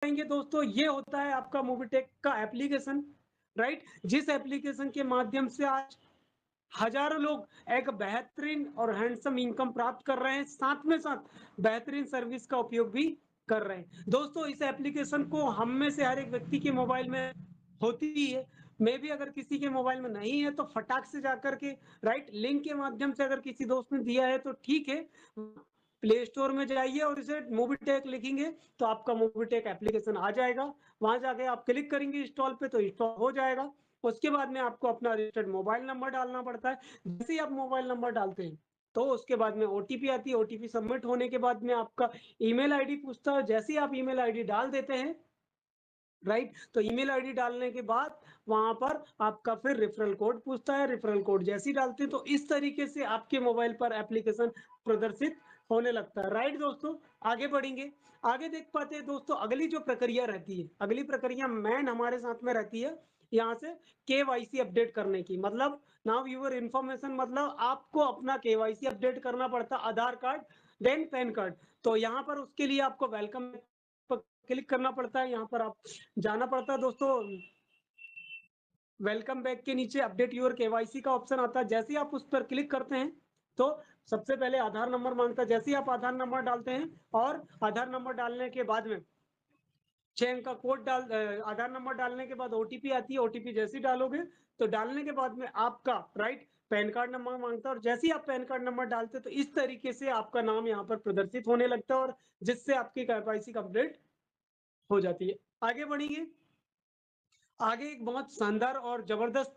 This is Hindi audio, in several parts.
करेंगे दोस्तों, ये होता है आपका मोबिटेक का एप्लीकेशन, राइट? जिस एप्लीकेशन के माध्यम से आज हजारों लोग एक बेहतरीन और हैंडसम इनकम प्राप्त कर रहे हैं, साथ में साथ बेहतरीन सर्विस का उपयोग भी कर रहे हैं। दोस्तों, इस एप्लीकेशन को हम में से हर एक व्यक्ति के मोबाइल में होती ही है। मे भी अगर किसी के मोबाइल में नहीं है तो फटाक से जाकर के, राइट, लिंक के माध्यम से अगर किसी दोस्त ने दिया है तो ठीक है, प्ले स्टोर में जाइए और इसे मोबिटेक लिखेंगे तो आपका मोबिटेक एप्लीकेशन आ जाएगा। वहां जाके आप क्लिक करेंगे इंस्टॉल पे तो इंस्टॉल हो जाएगा। उसके बाद में आपको अपना रजिस्टर्ड मोबाइल नंबर डालना पड़ता है। जैसे ही आप मोबाइल नंबर डालते हैं तो उसके बाद में ओटीपी आती है। ओटीपी सबमिट होने के बाद में आपका ईमेल आईडी पूछता है। जैसे ही आप ईमेल आईडी डाल देते हैं, राइट, तो ईमेल आईडी डालने के बाद वहां पर आपका फिर रेफरल कोड पूछता है। रेफरल कोड जैसे ही डालते हैं तो इस तरीके से आपके मोबाइल पर एप्लीकेशन प्रदर्शित होने लगता है, राइट दोस्तों। आगे बढ़ेंगे, आगे देख पाते हैं दोस्तों, अगली जो प्रक्रिया रहती है, अगली प्रक्रिया मैन हमारे साथ में रहती है यहाँ से केवाईसी अपडेट करने की। मतलब नाउ यूर इन्फॉर्मेशन, मतलब आपको अपना केवाईसी अपडेट करना पड़ता है, आधार कार्ड देन पैन कार्ड। तो यहाँ पर उसके लिए आपको वेलकम पर क्लिक करना पड़ता है। यहाँ पर आप जाना पड़ता है दोस्तों। वेलकम बैक के नीचे अपडेट योर केवाईसी का ऑप्शन आता है। जैसे ही आप उस पर क्लिक करते हैं तो सबसे पहले आधार नंबर मांगता है। जैसे ही आप आधार नंबर डालते हैं और आधार नंबर डालने के बाद में 6 अंक का कोड आधार नंबर डालने के बाद ओटीपी आती है। ओटीपी जैसे ही डालोगे तो डालने के बाद में आपका, राइट, पैन कार्ड नंबर मांगता है और जैसे ही आप पैन कार्ड नंबर डालते हैं तो इस तरीके से आपका नाम यहाँ पर प्रदर्शित होने लगता है और जिससे आपकी केवाईसी कंप्लीट हो जाती है। आगे बढ़ेंगे, आगे एक बहुत शानदार और जबरदस्त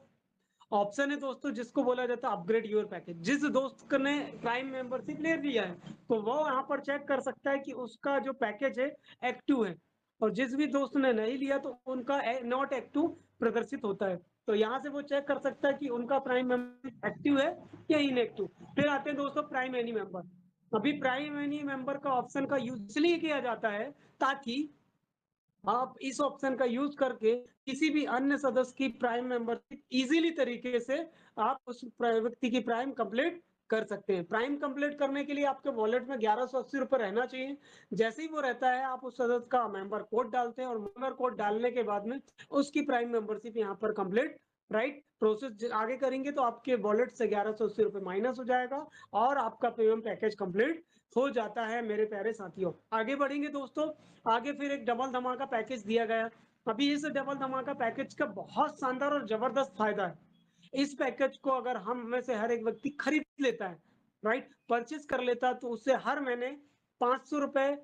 ऑप्शन है दोस्तों, जिसको बोला जाता है अपग्रेड योर पैकेज। जिस दोस्त ने प्राइम मेंबरशिप ले लिया है तो वो यहाँ पर चेक कर सकता है कि उसका जो पैकेज है एक्टिव है, और जिस भी दोस्त ने नहीं लिया तो उनका नॉट एक्टिव प्रदर्शित होता है। तो यहाँ से वो चेक कर सकता है कि उनका प्राइम मेंबरशिप एक्टिव है या इनएक्टिव। फिर आते हैं दोस्तों प्राइम एनी मेंबर। अभी प्राइम एनी मेंबर का ऑप्शन का यूज इसलिए किया जाता है ताकि आप इस ऑप्शन का यूज करके किसी भी अन्य सदस्य की प्राइम मेंबरशिप इजीली तरीके से आप उस व्यक्ति की प्राइम कंप्लीट कर सकते हैं। प्राइम कंप्लीट करने के लिए आपके वॉलेट में 1180 रुपए रहना चाहिए। जैसे ही वो रहता है आप उस सदस्य का मेंबर कोड डालते हैं और मेंबर कोड डालने के बाद में उसकी प्राइम मेंबरशिप यहाँ पर कंप्लीट, राइट, प्रोसेस आगे करेंगे तो आपके वॉलेट से 1180 रुपए माइनस हो जाएगा और आपका प्रीमियम पैकेज कंप्लीट हो जाता है मेरे प्यारे साथियों। आगे बढ़ेंगे दोस्तों, आगे फिर एक डबल धमाका पैकेज दिया गया। अभी इस डबल धमाका पैकेज का बहुत शानदार और जबरदस्त फायदा है। इस पैकेज को अगर हम में से हर एक व्यक्ति खरीद लेता है, राइट, परचेज कर लेता है, तो उससे हर महीने 500 रुपए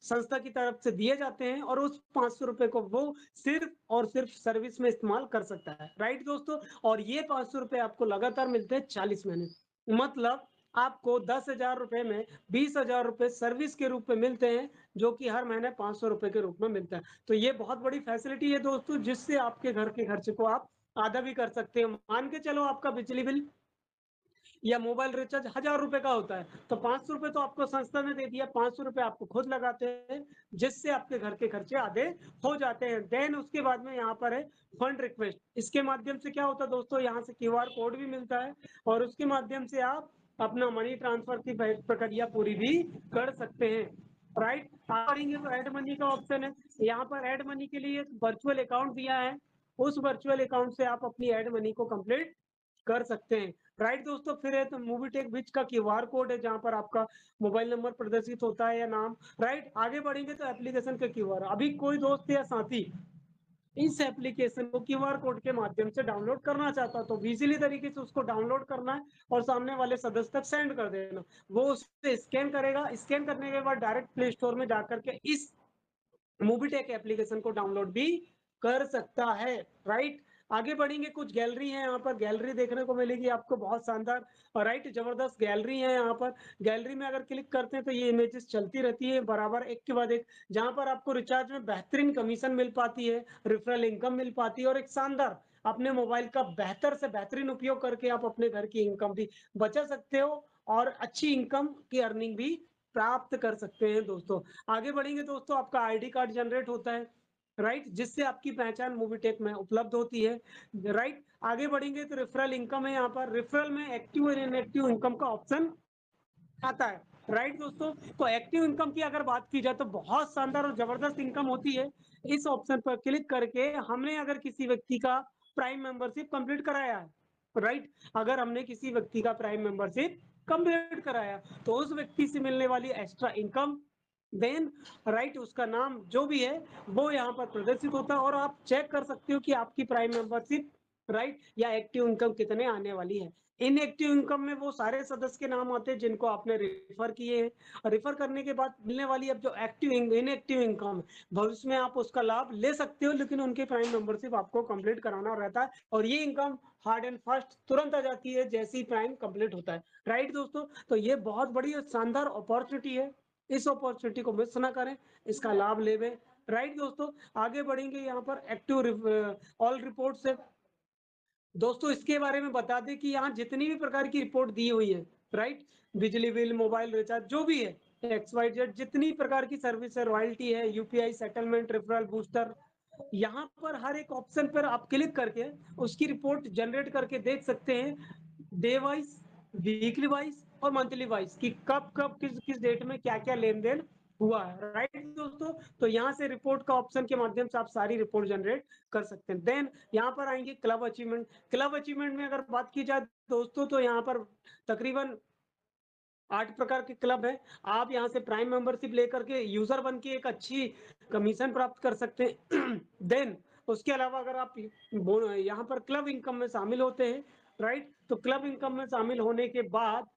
संस्था की तरफ से दिए जाते हैं और उस 500 रुपए को वो सिर्फ और सिर्फ सर्विस में इस्तेमाल कर सकता है, राइट दोस्तों। और ये 500 रुपए आपको लगातार मिलते हैं 40 महीने। मतलब आपको 10,000 रुपए में 20,000 रुपए सर्विस के रूप में मिलते हैं, जो कि हर महीने 500 रुपए के रूप में मिलता है। तो ये बहुत बड़ी फैसिलिटी है दोस्तों, जिससे आपके घर के खर्चे को आप आधा भी कर सकते हैं। मान के चलो आपका बिजली बिल या मोबाइल रिचार्ज 1,000 रुपए का होता है तो 500 रुपए तो आपको संस्था ने दे दिया, 500 रुपए आपको खुद लगाते हैं, जिससे आपके घर के खर्चे आधे हो जाते हैं। देन उसके बाद में यहाँ पर है फंड रिक्वेस्ट। इसके माध्यम से क्या होता है दोस्तों, यहाँ से क्यूआर कोड भी मिलता है और उसके माध्यम से आप अपना मनी ट्रांसफर की प्रक्रिया पूरी भी कर सकते हैं, राइट। करेंगे तो ऐड मनी का ऑप्शन है। यहाँ पर ऐड मनी के लिए वर्चुअल अकाउंट दिया है। उस वर्चुअल अकाउंट से आप अपनी ऐड मनी को कंप्लीट कर सकते हैं, राइट दोस्तों। फिर है तो मूवीटेक विच का क्यूआर कोड है, जहां पर आपका मोबाइल नंबर प्रदर्शित होता है या नाम, राइट। आगे बढ़ेंगे तो एप्लीकेशन का क्यूआर। अभी कोई दोस्त या साथी इस एप्लीकेशन को क्यूआर कोड के माध्यम से डाउनलोड करना चाहता तो इजीली तरीके से उसको डाउनलोड करना है और सामने वाले सदस्य तक सेंड कर देना। वो उससे स्कैन करेगा, स्कैन करने के बाद डायरेक्ट प्ले स्टोर में जाकर के इस मूवीटेक एप्लीकेशन को डाउनलोड भी कर सकता है, राइट। आगे बढ़ेंगे, कुछ गैलरी है यहाँ पर, गैलरी देखने को मिलेगी आपको बहुत शानदार और राइट जबरदस्त गैलरी है यहाँ पर। गैलरी में अगर क्लिक करते हैं तो ये इमेजेस चलती रहती है बराबर एक के बाद एक, जहां पर आपको रिचार्ज में बेहतरीन कमीशन मिल पाती है, रेफरल इनकम मिल पाती है और एक शानदार अपने मोबाइल का बेहतर से बेहतरीन उपयोग करके आप अपने घर की इनकम भी बचा सकते हो और अच्छी इनकम की अर्निंग भी प्राप्त कर सकते हैं दोस्तों। आगे बढ़ेंगे दोस्तों, आपका आईडी कार्ड जनरेट होता है, राइट, जिससे आपकी पहचान मूवीटेक में उपलब्ध होती है, राइट। आगे बढ़ेंगे तो रेफरल इनकम है। यहाँ पर रेफरल में एक्टिव और इनएक्टिव इनकम का ऑप्शन आता है। राइट दोस्तों, तो एक्टिव इनकम की अगर बात की जाए तो बहुत शानदार और जबरदस्त इनकम होती है। इस ऑप्शन पर क्लिक करके हमने अगर किसी व्यक्ति का प्राइम मेंबरशिप कंप्लीट कराया है, राइट, अगर हमने किसी व्यक्ति का प्राइम मेंबरशिप कंप्लीट कराया तो उस व्यक्ति से मिलने वाली एक्स्ट्रा इनकम, देन राइट, उसका नाम जो भी है वो यहाँ पर प्रदर्शित होता है और आप चेक कर सकते हो कि आपकी प्राइम मेंबरशिप राइट या एक्टिव इनकम कितने आने वाली है। इनएक्टिव इनकम में वो सारे सदस्य के नाम आते हैं जिनको आपने रेफर किए हैं। रेफर करने के बाद मिलने वाली अब जो एक्टिव इनएक्टिव इनकम है, भविष्य में आप उसका लाभ ले सकते हो, लेकिन उनके प्राइम मेंबरशिप आपको कंप्लीट कराना रहता है और ये इनकम हार्ड एंड फास्ट तुरंत आ जाती है जैसे ही प्राइम कंप्लीट होता है। राइट दोस्तों, तो ये बहुत बड़ी और शानदार अपॉर्चुनिटी है, इस अपॉर्चुनिटी को मिस ना करें, इसका लाभ लेवे। राइट दोस्तों, आगे बढ़ेंगे यहाँ पर एक्टिव ऑल रिपोर्ट से। दोस्तों इसके बारे में बता दें कि यहाँ जितनी भी प्रकार की रिपोर्ट दी हुई है, राइट, बिजली बिल, मोबाइल रिचार्ज, जो भी है, एक्स वाई जेड, जितनी प्रकार की सर्विस है, रॉयल्टी है, यूपीआई सेटलमेंट, रेफरल बूस्टर, यहाँ पर हर एक ऑप्शन पर आप क्लिक करके उसकी रिपोर्ट जनरेट करके देख सकते हैं, डे वाइज, वीकली वाइज और मंथली वाइज, कि कब कब किस किस डेट में क्या क्या लेन देन हुआ है। राइट दोस्तों, तो यहाँ से रिपोर्ट का ऑप्शन के माध्यम से आप सारी रिपोर्ट जनरेट कर सकते हैं। देन यहाँ पर आएंगे क्लब अचीवमेंट। क्लब अचीवमेंट में अगर बात की जाए दोस्तों तो यहाँ पर तकरीबन 8 प्रकार के क्लब है। आप यहाँ से प्राइम मेंबरशिप लेकर के यूजर बन के एक अच्छी कमीशन प्राप्त कर सकते हैं। देन उसके अलावा अगर आप यहाँ पर क्लब इनकम में शामिल होते हैं, राइट, तो क्लब इनकम में शामिल होने के बाद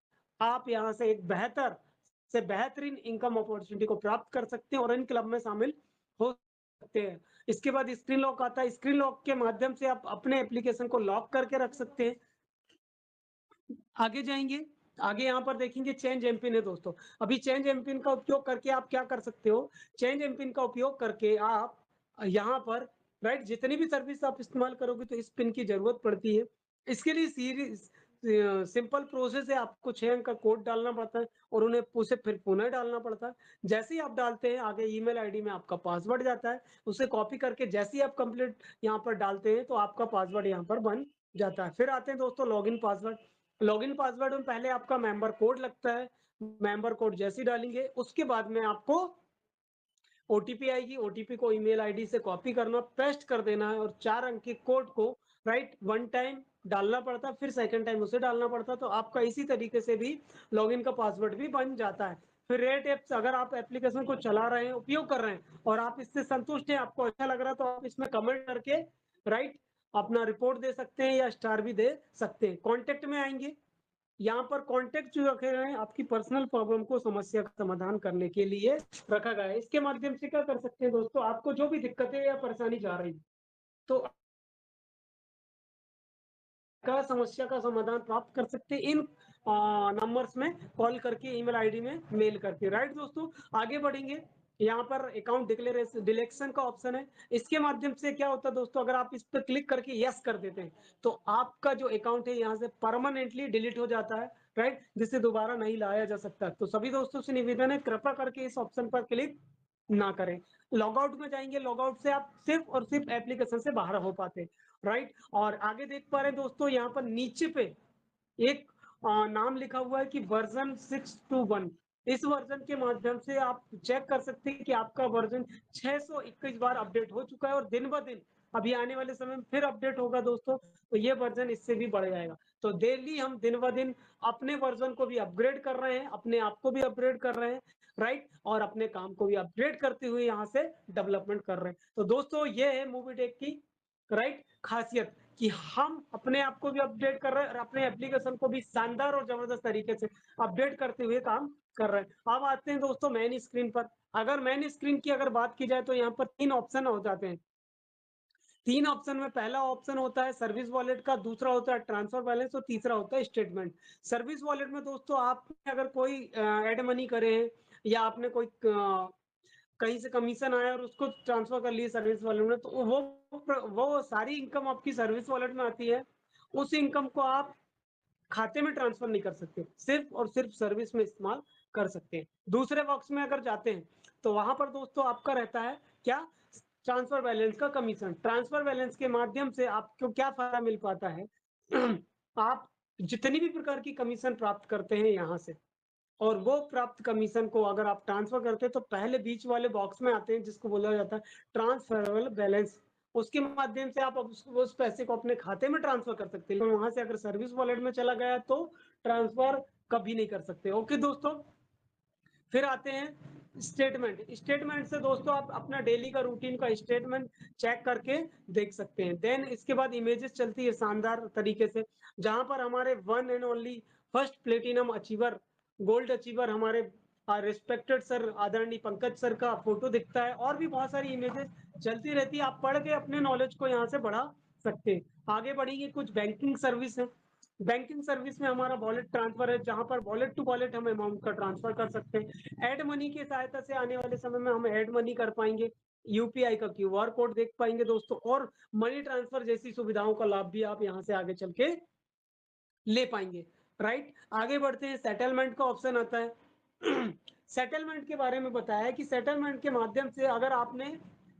आप यहाँ से एक बेहतर से बेहतरीन इनकम अपॉर्चुनिटी को प्राप्त कर सकते हैं और इन क्लब में शामिल हो सकते हैं। इसके बाद स्क्रीन लॉक आता है। स्क्रीन लॉक के माध्यम से आप अपने एप्लीकेशन को लॉक करके रख सकते हैं। आगे जाएंगे, आगे यहाँ पर देखेंगे चेंज एमपिन है दोस्तों। अभी चेंज एमपिन का उपयोग करके आप क्या कर सकते हो, चेंज एमपिन का उपयोग करके आप यहाँ पर राइट जितनी भी सर्विस आप इस्तेमाल करोगे तो इस पिन की जरूरत पड़ती है। इसके लिए सीरीज सिंपल प्रोसेस है, आपको 6 अंक का कोड डालना पड़ता है और उन्हें उसे फिर पुनः डालना पड़ता है। जैसे ही आप डालते हैं आगे ईमेल आईडी में आपका पासवर्ड जाता है, उसे कॉपी करके जैसे ही आप कंप्लीट यहाँ पर डालते हैं तो आपका पासवर्ड यहाँ पर बन जाता है। फिर आते हैं दोस्तों लॉगिन पासवर्ड। लॉगिन पासवर्ड में पहले आपका मेंबर कोड लगता है। मेंबर कोड जैसे ही डालेंगे उसके बाद में आपको ओटीपी आएगी। ओटीपी को ईमेल आईडी से कॉपी करना, पेस्ट कर देना है और 4 अंक के कोड को राइट 1 टाइम डालना पड़ता है, फिर सेकंड टाइम उसे डालना पड़ता है। तो आपका इसी तरीके से भी लॉगिन का पासवर्ड भी बन जाता है। फिर रेट एप्स, अगर आप एप्लीकेशन को चला रहे हैं, उपयोग कर रहे हैं और आप इससे संतुष्ट हैं, आपको अच्छा लग रहा है, तो आप इसमें कमेंट करके राइट अपना रिपोर्ट दे सकते हैं या स्टार भी दे सकते हैं। कॉन्टेक्ट में आएंगे, यहाँ पर कॉन्टेक्ट जो रखे गए हैं आपकी पर्सनल प्रॉब्लम को, समस्या का समाधान करने के लिए रखा गया है। इसके माध्यम से क्या कर सकते हैं दोस्तों, आपको जो भी दिक्कतें या परेशानी जा रही तो का समस्या का समाधान प्राप्त कर सकते हैं इन नंबर्स में कॉल करके, ईमेल आईडी में मेल करके। राइट दोस्तों, आगे बढ़ेंगे। यहाँ पर अकाउंट डिक्लेरेशन डिलेक्शन का ऑप्शन है। इसके माध्यम से क्या होता है दोस्तों, अगर आप इस पर क्लिक करके यस कर देते हैं तो आपका जो अकाउंट है यहाँ से परमानेंटली डिलीट हो जाता है, राइट, जिसे दोबारा नहीं लाया जा सकता। तो सभी दोस्तों से निवेदन है, कृपया करके इस ऑप्शन पर क्लिक ना करें। लॉग आउट में जाएंगे, लॉग आउट से आप सिर्फ और सिर्फ एप्लीकेशन से बाहर हो पाते हैं। राइट, और आगे देख पा रहे हैं दोस्तों, यहाँ पर नीचे पे एक नाम लिखा हुआ है कि वर्जन 621। इस वर्जन के माध्यम से आप चेक कर सकते हैं कि आपका वर्जन 621 बार अपडेट हो चुका है और दिन ब दिन अभी आने वाले समय में फिर अपडेट होगा दोस्तों, तो ये वर्जन इससे भी बढ़ जाएगा। तो डेली हम दिन ब दिन अपने वर्जन को भी अपग्रेड कर रहे हैं, अपने आप को भी अपग्रेड कर रहे हैं, राइट, और अपने काम को भी अपग्रेड करते हुए यहाँ से डेवलपमेंट कर रहे हैं। तो दोस्तों ये है मूवी टेक की राइट खासियत, कि हम अपने आप को भी अपडेट कर रहे हैं और अपने एप्लीकेशन को भी शानदार और जबरदस्त तरीके से अपडेट करते हुए काम कर रहे हैं। अब आते हैं दोस्तों मेन स्क्रीन पर। अगर मेन स्क्रीन की अगर बात की जाए तो यहाँ पर 3 ऑप्शन हो जाते हैं। 3 ऑप्शन में पहला ऑप्शन होता है सर्विस वॉलेट का, दूसरा होता है ट्रांसफर बैलेंस और तीसरा होता है स्टेटमेंट। सर्विस वॉलेट में दोस्तों आपने अगर कोई एड मनी करे हैं या आपने कोई कहीं से कमीशन आया और उसको ट्रांसफर कर लिए सर्विस वॉलेट में, तो वो सारी इनकम आपकी सर्विस वॉलेट में आती है। उस इनकम को आप खाते में ट्रांसफर नहीं कर सकते, सिर्फ और सिर्फ सर्विस में इस्तेमाल कर सकते हैं। दूसरे बॉक्स में अगर जाते हैं तो वहां पर दोस्तों आपका रहता है क्या, ट्रांसफर बैलेंस का कमीशन। ट्रांसफर बैलेंस के माध्यम से आपको क्या फायदा मिल पाता है, आप जितनी भी प्रकार की कमीशन प्राप्त करते हैं यहाँ से, और वो प्राप्त कमीशन को अगर आप ट्रांसफर करते हैं तो पहले बीच वाले बॉक्स में आते हैं जिसको बोला जाता है ट्रांसफरेबल बैलेंस। उसके माध्यम से आप उस पैसे को अपने खाते में ट्रांसफर कर सकते हैं, लेकिन वहां से अगर सर्विस वॉलेट में चला गया तो ट्रांसफर कभी नहीं कर सकते। ओके दोस्तों, फिर आते हैं स्टेटमेंट। स्टेटमेंट से दोस्तों आप अपना डेली का रूटीन का स्टेटमेंट चेक करके देख सकते हैं। देन इसके बाद इमेजेस चलती है शानदार तरीके से, जहां पर हमारे one and only first platinum achiever, gold achiever हमारे रिस्पेक्टेड सर आदरणीय पंकज सर का फोटो दिखता है, और भी बहुत सारी इमेजेस चलती रहती है। आप पढ़ के अपने नॉलेज को यहाँ से बढ़ा सकते हैं। आगे बढ़ेंगे, कुछ बैंकिंग सर्विस है। बैंकिंग सर्विस में हमारा वॉलेट ट्रांसफर है, जहां पर वॉलेट टू वॉलेट हम अमाउंट का ट्रांसफर कर सकते हैं। एड मनी की सहायता से आने वाले समय में हम एड मनी कर पाएंगे, यूपीआई का क्यूआर कोड देख पाएंगे दोस्तों, और मनी ट्रांसफर जैसी सुविधाओं का लाभ भी आप यहां से आगे चल के ले पाएंगे। राइट, आगे बढ़ते हैं, सेटलमेंट का ऑप्शन आता है। सेटलमेंट के बारे में बताया कि सेटलमेंट के माध्यम से अगर आपने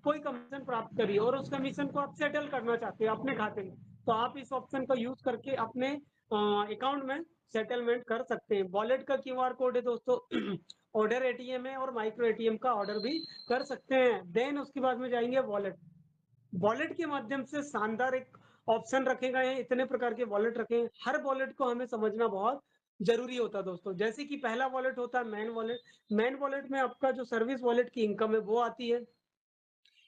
कोई कमीशन प्राप्त करी और उस कमीशन को आप सेटल करना चाहते हैं अपने खाते में, तो आप इस ऑप्शन का यूज करके अपने अकाउंट में सेटलमेंट कर सकते हैं। वॉलेट का क्यूआर कोड है दोस्तों। ऑर्डर एटीएम है और माइक्रो एटीएम का ऑर्डर भी कर सकते हैं। देन उसके बाद में जाएंगे वॉलेट। वॉलेट के माध्यम से शानदार एक ऑप्शन रखे गए हैं, इतने प्रकार के वॉलेट रखे हैं, हर वॉलेट को हमें समझना बहुत जरूरी होता है दोस्तों। जैसे कि पहला वॉलेट होता है मैन वॉलेट। मैन वॉलेट में आपका जो सर्विस वॉलेट की इनकम है वो आती है।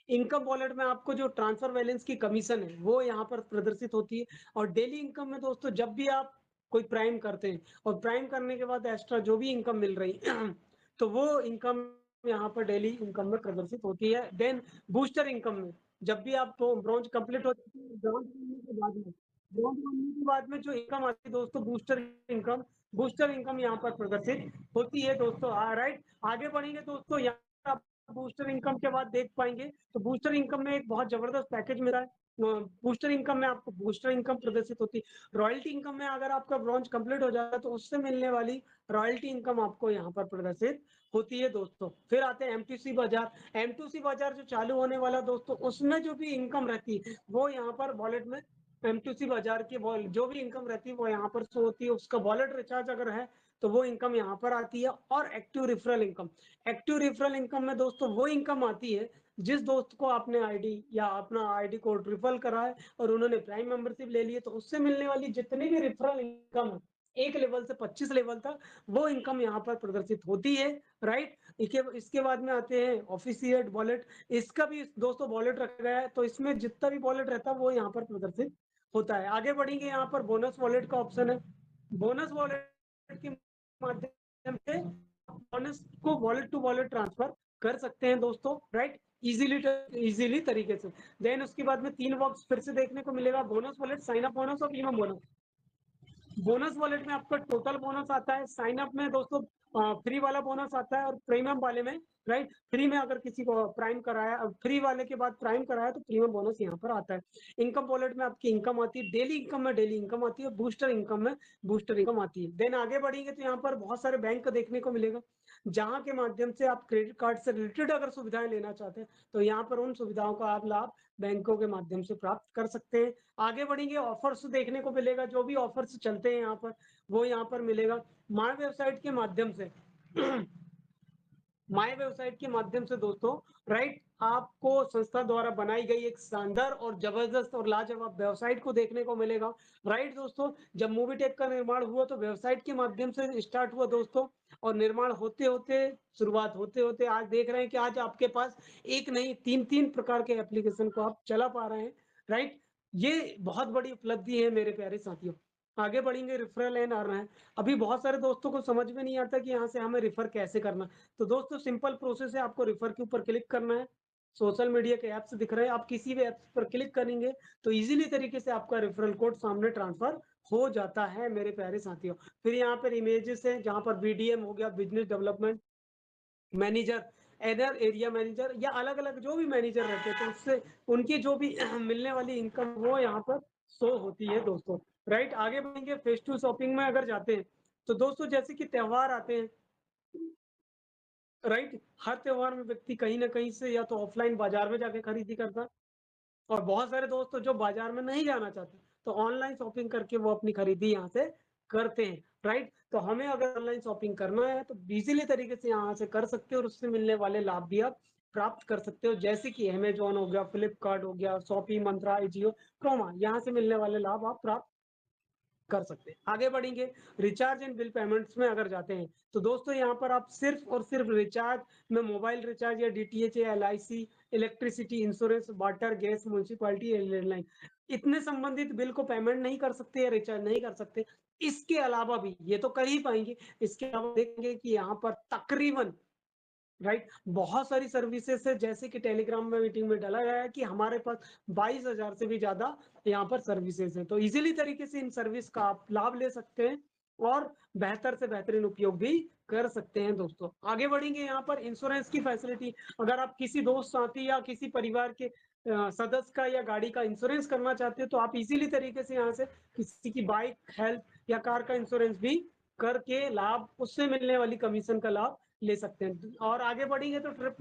इनकम वॉलेट में आपको जो ट्रांसफर बैलेंस की कमीशन है वो यहाँ पर प्रदर्शित होती है। और डेली इनकम में दोस्तों जब भी आप कोई प्राइम करते हैं और प्राइम करने के बाद एक्स्ट्रा जो भी इनकम मिल रही है तो वो इनकम यहाँ पर डेली इनकम में प्रदर्शित होती है। देन बूस्टर इनकम में जब भी आप ब्रॉन्ज कंप्लीट हो ब्रॉन्ज बनने के बाद में, ब्रॉन्ज बनने के बाद में जो इनकम आती है दोस्तों बूस्टर इनकम, बूस्टर इनकम यहाँ पर प्रदर्शित होती है दोस्तों। राइट, आगे बढ़ेंगे दोस्तों, यहाँ बूस्टर इनकम के बाद देख पाएंगे तो बूस्टर इनकम में एक बहुत जबरदस्त पैकेज मिला है। बूस्टर इनकम में आपको बूस्टर इनकम प्रदर्शित होती है। रॉयल्टी इनकम में अगर आपका ब्रॉन्ज कंप्लीट हो जाता है तो उससे मिलने वाली रॉयल्टी इनकम आपको यहाँ पर प्रदर्शित होती है दोस्तों। फिर आते हैं एमटीसी बाजार। एमटीसी बाजार जो चालू होने वाला दोस्तों, उसमें जो भी इनकम रहती है वो यहाँ पर वॉलेट में एमटीसी बाजार की जो भी इनकम रहती है वो यहाँ पर शो होती है। उसका वॉलेट रिचार्ज अगर है तो वो इनकम यहाँ पर आती है। और active referral income, active referral income में दोस्तों वो इनकम आती है जिस दोस्त को आपने आईडी या अपना आईडी कोड रिफर करा है और उन्होंने प्राइम मेंबरशिप ले ली है, तो उससे मिलने वाली जितनी भी रेफरल इनकम है एक लेवल से 25 लेवल तक वो इनकम यहाँ पर प्रदर्शित होती है। राइट, इसके बाद में आते हैं ऑफिशिएट वॉलेट। इसका भी दोस्तों वॉलेट रखा गया है, तो इसमें जितना भी वॉलेट रहता है वो यहाँ पर प्रदर्शित होता है। आगे बढ़ेंगे, यहाँ पर बोनस वॉलेट का ऑप्शन है। बोनस वॉलेट के माध्यम से बोनस को वॉलेट टू वॉलेट ट्रांसफर कर सकते हैं दोस्तों। राइट, इजीली तरीके से। देन उसके बाद में 3 बॉक्स फिर से देखने को मिलेगा, bonus wallet, sign up bonus और प्रीमियम बोनस। बोनस वॉलेट में आपका टोटल बोनस आता है, साइन अप में दोस्तों फ्री वाला बोनस आता है, और प्रीमियम वाले में राइट फ्री में अगर किसी को प्राइम कराया, फ्री वाले के बाद प्राइम कराया तो प्रीमियम बोनस यहाँ पर आता है। इनकम वॉलेट में आपकी इनकम आती है, डेली इनकम में डेली इनकम आती है, बूस्टर इनकम में बूस्टर इनकम आती है। देन आगे बढ़ेंगे तो यहाँ पर बहुत सारे बैंक देखने को मिलेगा, जहां के माध्यम से आप क्रेडिट कार्ड से रिलेटेड अगर सुविधाएं लेना चाहते हैं तो यहाँ पर उन सुविधाओं का आप लाभ बैंकों के माध्यम से प्राप्त कर सकते हैं। आगे बढ़ेंगे, ऑफर्स देखने को मिलेगा, जो भी ऑफर्स चलते हैं यहाँ पर वो यहाँ पर मिलेगा माय वेबसाइट के माध्यम से। माय वेबसाइट के माध्यम से दोस्तों, राइट, आपको संस्था द्वारा बनाई गई एक शानदार और जबरदस्त और लाजवाब वेबसाइट को देखने को मिलेगा। राइट दोस्तों, जब मूवी टेक का निर्माण हुआ तो वेबसाइट के माध्यम से स्टार्ट हुआ दोस्तों, और निर्माण होते होते, शुरुआत होते होते आज देख रहे हैं कि आज आपके पास एक नहीं तीन तीन प्रकार के एप्लीकेशन को आप चला पा रहे हैं। राइट, ये बहुत बड़ी उपलब्धि है मेरे प्यारे साथियों। आगे बढ़ेंगे, रेफरल एंड अर्न है। अभी बहुत सारे दोस्तों को समझ में नहीं आता कि यहाँ से हमें रेफर कैसे करना। तो दोस्तों सिंपल प्रोसेस है, आपको रेफर के ऊपर क्लिक करना है। सोशल मीडिया के ऐप्स दिख रहे हैं, आप किसी भी ऐप्स पर क्लिक करेंगे तो इजीली तरीके से आपका रेफरल कोड सामने ट्रांसफर हो जाता है मेरे प्यारे साथियों। फिर यहाँ पर इमेजेस है, जहाँ पर बीडीएम हो गया, business development manager, either area manager, या अलग अलग जो भी मैनेजर रहते हैं तो उससे उनकी जो भी मिलने वाली इनकम वो यहाँ पर शो होती है दोस्तों। राइट, आगे बढ़ेंगे, फेस टू शॉपिंग में अगर जाते हैं तो दोस्तों जैसे कि त्योहार आते हैं, राइट, हर त्योहार में व्यक्ति कहीं ना कहीं से या तो ऑफलाइन बाजार में जाके खरीदी करता है, और बहुत सारे दोस्त तो जो बाजार में नहीं जाना चाहते तो ऑनलाइन शॉपिंग करके वो अपनी खरीदी यहाँ से करते हैं। राइट? तो हमें अगर ऑनलाइन शॉपिंग करना है तो ईज़िली तरीके से यहाँ से कर सकते हो और उससे मिलने वाले लाभ भी आप प्राप्त कर सकते हो। जैसे कि अमेज़न हो गया, फ्लिपकार्ट हो गया, शॉपी, मंत्रा, अजियो, क्रोमा, यहाँ से मिलने वाले लाभ आप प्राप्त कर सकते हैं। आगे बढ़ेंगे, रिचार्ज एंड बिल पेमेंट्स में अगर जाते हैं, तो दोस्तों यहाँ पर आप सिर्फ़ और सिर्फ़ रिचार्ज में मोबाइल रिचार्ज या डीटीएच या LIC, electricity, insurance, water, gas, municipality या लैंडलाइन, इतने संबंधित बिल को पेमेंट नहीं कर सकते या रिचार्ज नहीं कर सकते। इसके अलावा भी ये तो कर ही पाएँगे, इसके अलावा देखेंगे कि यहाँ पर तकरीबन राइट बहुत सारी सर्विसेज है जैसे कि टेलीग्राम में मीटिंग में डाला गया है कि हमारे पास 22,000 से भी ज्यादा यहाँ पर सर्विसेज है तो इजीली तरीके से इन सर्विस का आप लाभ ले सकते हैं और बेहतर से बेहतरीन उपयोग भी कर सकते हैं दोस्तों। आगे बढ़ेंगे यहाँ पर इंश्योरेंस की फैसिलिटी। अगर आप किसी दोस्त साथी या किसी परिवार के सदस्य का या गाड़ी का इंश्योरेंस करना चाहते हो तो आप इजीली तरीके से यहाँ से किसी की बाइक, हेल्थ या कार का इंश्योरेंस भी करके लाभ, उससे मिलने वाली कमीशन का लाभ ले सकते हैं। और आगे बढ़ेंगे तो ट्रिप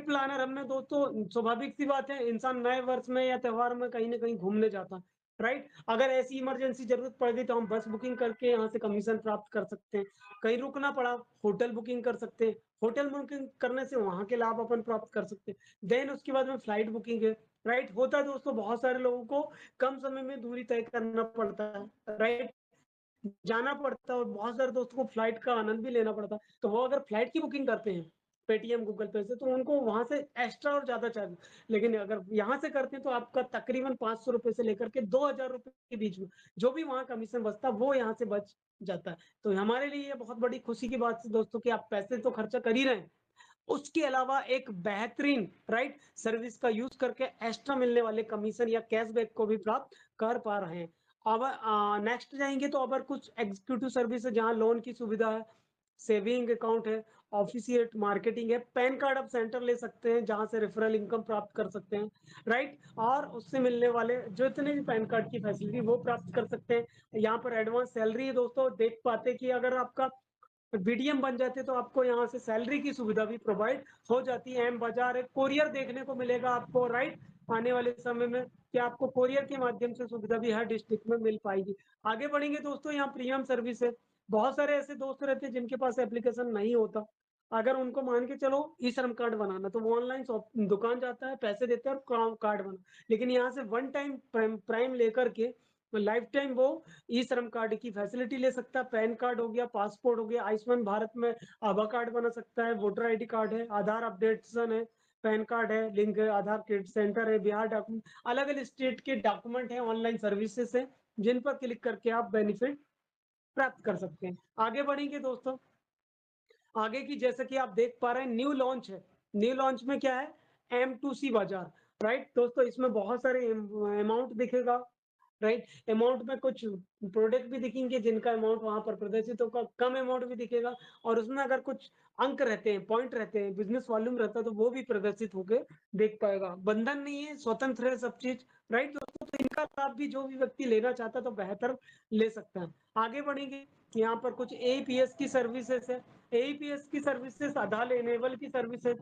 प्लानर हमने दोस्तों स्वाभाविक सी बात है, इंसान नए वर्ष में या त्योहार में कहीं न कहीं घूमने जाता है, राइट? अगर ऐसी इमरजेंसी ज़रूरत पड़ गई तो हम बस बुकिंग करके यहाँ से कमीशन प्राप्त कर सकते हैं। कहीं रुकना पड़ा, होटल बुकिंग कर सकते हैं। होटल बुकिंग करने से वहाँ के लाभ अपन प्राप्त कर सकते हैं। देन उसके बाद में फ्लाइट बुकिंग है, राइट? होता है दोस्तों बहुत सारे लोगों को कम समय में दूरी तय करना पड़ता है, राइट? जाना पड़ता है और बहुत सारे दोस्तों को फ्लाइट का आनंद भी लेना पड़ता है। तो वो अगर फ्लाइट की बुकिंग करते हैं, पेटीएम, गूगल पे से, तो उनको वहाँ से एक्स्ट्रा और ज़्यादा चार्ज। लेकिन अगर यहाँ से करते हैं तो आपका तकरीबन ₹500 से लेकर के ₹2,000 के बीच में, जो भी वहाँ कमीशन बचता है, वो यहाँ से बच जाता है। तो हमारे लिए ये बहुत बड़ी खुशी की बात है दोस्तों कि आप पैसे तो खर्चा कर ही रहे हैं, उसके अलावा एक बेहतरीन राइट सर्विस का यूज़ करके एक्स्ट्रा मिलने वाले कमीशन या कैशबैक को भी प्राप्त कर पा रहे हैं। अब नेक्स्ट जाएँगे तो अगर कुछ एग्जीक्यूटिव सर्विस है जहाँ लोन की सुविधा है, सेविंग अकाउंट है, ऑफिशिएट मार्केटिंग है, पैन कार्ड आप सेंटर ले सकते हैं जहाँ से रेफरल इनकम प्राप्त कर सकते हैं, राइट? और उससे मिलने वाले जो इतने भी पैन कार्ड की फैसिलिटी वो प्राप्त कर सकते हैं। यहाँ पर एडवांस सैलरी है दोस्तों, देख पाते हैं कि अगर आपका बीडीएम बन जाते तो आपको यहाँ से सैलरी की सुविधा भी प्रोवाइड हो जाती है। एम बाजार एक कोरियर देखने को मिलेगा आपको, राइट? आने वाले समय में कि आपको कोरियर के माध्यम से सुविधा भी हर डिस्ट्रिक्ट में मिल पाएगी। आगे बढ़ेंगे दोस्तों, यहाँ प्रीमियम सर्विस है। बहुत सारे ऐसे दोस्त रहते हैं जिनके पास एप्लीकेशन नहीं होता। अगर उनको मान के चलो ई श्रम कार्ड बनाना, तो वो ऑनलाइन शॉप दुकान जाता है, पैसे देता है और कार्ड बना। लेकिन यहाँ से वन टाइम प्राइम लेकर के लाइफ टाइम वो ई श्रम कार्ड की फैसिलिटी ले सकता है। पैन कार्ड हो गया, पासपोर्ट हो गया, आयुष्मान भारत में आभा कार्ड बना सकता है, वोटर आईडी कार्ड है, आधार अपडेशन है, पैन कार्ड है, लिंक है, आधार क्रेडिट सेंटर है, बिहार डॉक्यूमेंट, अलग अलग स्टेट के डॉक्यूमेंट है, ऑनलाइन सर्विसेज है जिन पर क्लिक करके आप बेनिफिट प्राप्त कर सकते हैं। आगे बढ़ेंगे दोस्तों, आगे की जैसे कि आप देख पा रहे हैं न्यू लॉन्च है। न्यू लॉन्च में क्या है, M2C बाजार, राइट दोस्तों? इसमें बहुत सारे अमाउंट दिखेगा, राइट? अमाउंट में कुछ प्रोडक्ट भी दिखेंगे जिनका अमाउंट वहां पर प्रदर्शित होगा, कम अमाउंट भी दिखेगा और उसमें अगर कुछ अंक रहते हैं, पॉइंट रहते हैं, बिजनेस वॉल्यूम रहता है तो वो भी प्रदर्शित होकर देख पाएगा। बंधन नहीं है, स्वतंत्र है सब चीज, राइट दोस्तों? तो इनका लाभ भी जो भी व्यक्ति लेना चाहता है तो बेहतर ले सकता है। आगे बढ़ेंगे, यहाँ पर कुछ एईपीएस की सर्विसेज है। एईपीएस की सर्विसेज आधार एनेबल की सर्विसेज,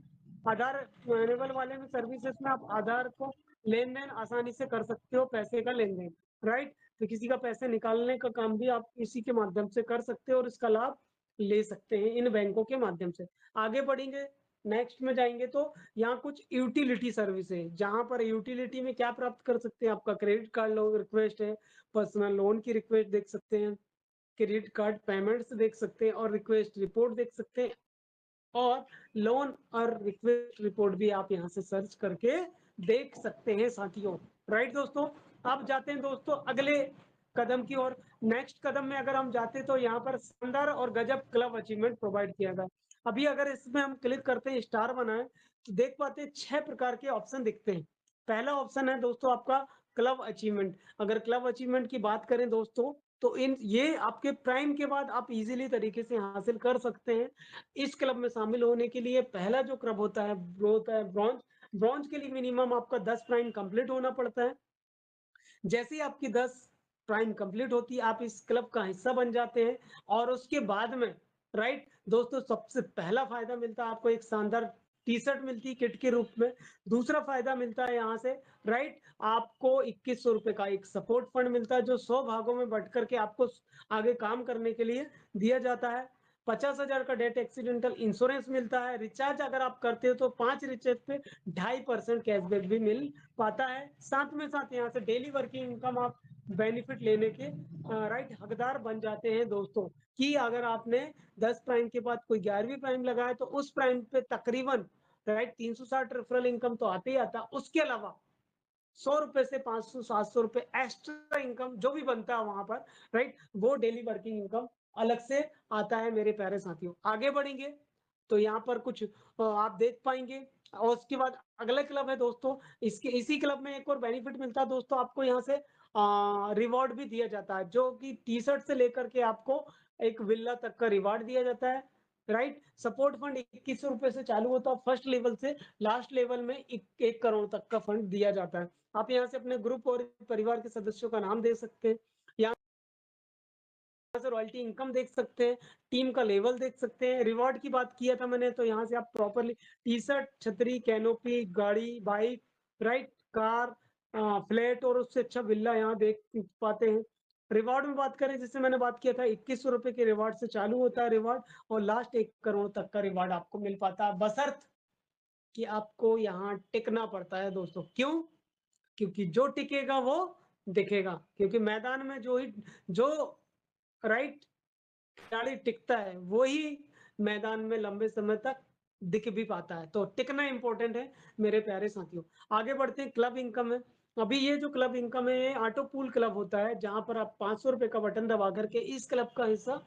आधार एनेबल वाले में सर्विसेज में आप आधार को लेन देन आसानी से कर सकते हो, पैसे का लेन देन, राइट? तो किसी का पैसे निकालने का काम भी आप इसी के माध्यम से कर सकते हो और इसका लाभ ले सकते हैं इन बैंकों के माध्यम से। आगे बढ़ेंगे, नेक्स्ट में जाएंगे तो यहाँ कुछ यूटिलिटी सर्विस है जहां पर यूटिलिटी में क्या प्राप्त कर सकते हैं, आपका क्रेडिट कार्ड लोन रिक्वेस्ट है, पर्सनल लोन की रिक्वेस्ट देख सकते हैं, क्रेडिट कार्ड पेमेंट्स देख सकते हैं और रिक्वेस्ट रिपोर्ट देख सकते हैं और लोन और रिक्वेस्ट रिपोर्ट भी आप यहाँ से सर्च करके देख सकते हैं साथियों, राइट दोस्तों? अब जाते हैं दोस्तों अगले कदम की ओर। नेक्स्ट कदम में अगर हम जाते हैं तो यहाँ पर शानदार और गजब क्लब अचीवमेंट प्रोवाइड किया गया। अभी अगर इसमें हम क्लिक करते हैं स्टार बनाए तो देख पाते हैं 6 प्रकार के ऑप्शन दिखते हैं। पहला ऑप्शन है दोस्तों आपका क्लब अचीवमेंट। अगर क्लब अचीवमेंट की बात करें दोस्तों तो इन ये आपके प्राइम के बाद आप इजीली तरीके से हासिल कर सकते हैं। इस क्लब में शामिल होने के लिए पहला जो क्लब होता है वो होता है ब्रॉन्ज। ब्रॉन्ज के लिए मिनिमम आपका 10 प्राइम कंप्लीट होना पड़ता है। जैसे ही आपकी 10 प्राइम कंप्लीट होती है आप इस क्लब का हिस्सा बन जाते हैं और उसके बाद में राइट दोस्तों सबसे पहला फायदा मिलता है आपको एक शानदार टी-शर्ट मिलती है किट के रूप में। दूसरा फ़ायदा मिलता है यहाँ से, राइट, आपको ₹2100 का एक सपोर्ट फंड मिलता है, जो 100 भागों में बँट कर के आपको आगे काम करने के लिए दिया जाता है। 50,000 का डेथ एक्सीडेंटल इंश्योरेंस मिलता है। रिचार्ज अगर आप करते हो तो 5 रिचार्ज पे 2.5% कैशबैक भी मिल पाता है। साथ में साथ यहाँ से डेली वर्किंग इनकम आप बेनिफिट लेने के राइट हकदार बन जाते हैं दोस्तों, कि अगर आपने 10 प्राइम के बाद कोई 11वीं प्राइम लगाया तो उस प्राइम पे तकरीबन राइट 360 रेफरल इनकम तो आते ही आता। उसके अलावा ₹100 से 500 ₹700 एक्स्ट्रा इनकम जो भी बनता है वहां पर, राइट, वो डेली वर्किंग इनकम अलग से आता है मेरे प्यारे साथियों। आगे बढ़ेंगे तो यहाँ पर कुछ आप देख पाएंगे, और उसके बाद अगला क्लब है दोस्तों। इसके इसी क्लब में एक और बेनिफिट मिलता है दोस्तों, आपको यहाँ से रिवॉर्ड भी दिया जाता है, जो कि टी-शर्ट से लेकर के आपको एक विला तक का रिवॉर्ड दिया जाता है, राइट। सपोर्ट फंड ₹2100 से चालू होता है, फर्स्ट लेवल से लास्ट लेवल में 1 करोड़ तक का फंड दिया जाता है। आप यहाँ से अपने ग्रुप और परिवार के सदस्यों का नाम दे सकते हैं, यहाँ से रॉयल्टी इनकम देख सकते हैं, टीम का लेवल देख सकते हैं। रिवॉर्ड की बात किया था मैंने, तो यहाँ से आप प्रॉपर्ली टी-शर्ट, छतरी, कैनोपी, गाड़ी, बाइक, राइट, कार, फ्लैट और उससे अच्छा विला यहाँ देख पाते हैं। रिवॉर्ड में बात करें, जैसे मैंने बात किया था, ₹2100 के रिवॉर्ड से चालू होता है रिवॉर्ड, और लास्ट 1 करोड़ तक का रिवॉर्ड आपको मिल पाता है, बशर्त कि आपको यहाँ टिकना पड़ता है दोस्तों। क्यों? क्योंकि जो टिकेगा वो दिखेगा, क्योंकि मैदान में जो राइट खिलाड़ी टिकता है वो ही मैदान में लंबे समय तक दिख भी पाता है। तो टिकना इंपॉर्टेंट है मेरे प्यारे साथियों। आगे बढ़ते हैं, क्लब इनकम है। अभी ये जो क्लब इनकम है, ये ऑटो पूल क्लब होता है, जहां पर आप ₹500 का बटन दबा करके इस क्लब का हिस्सा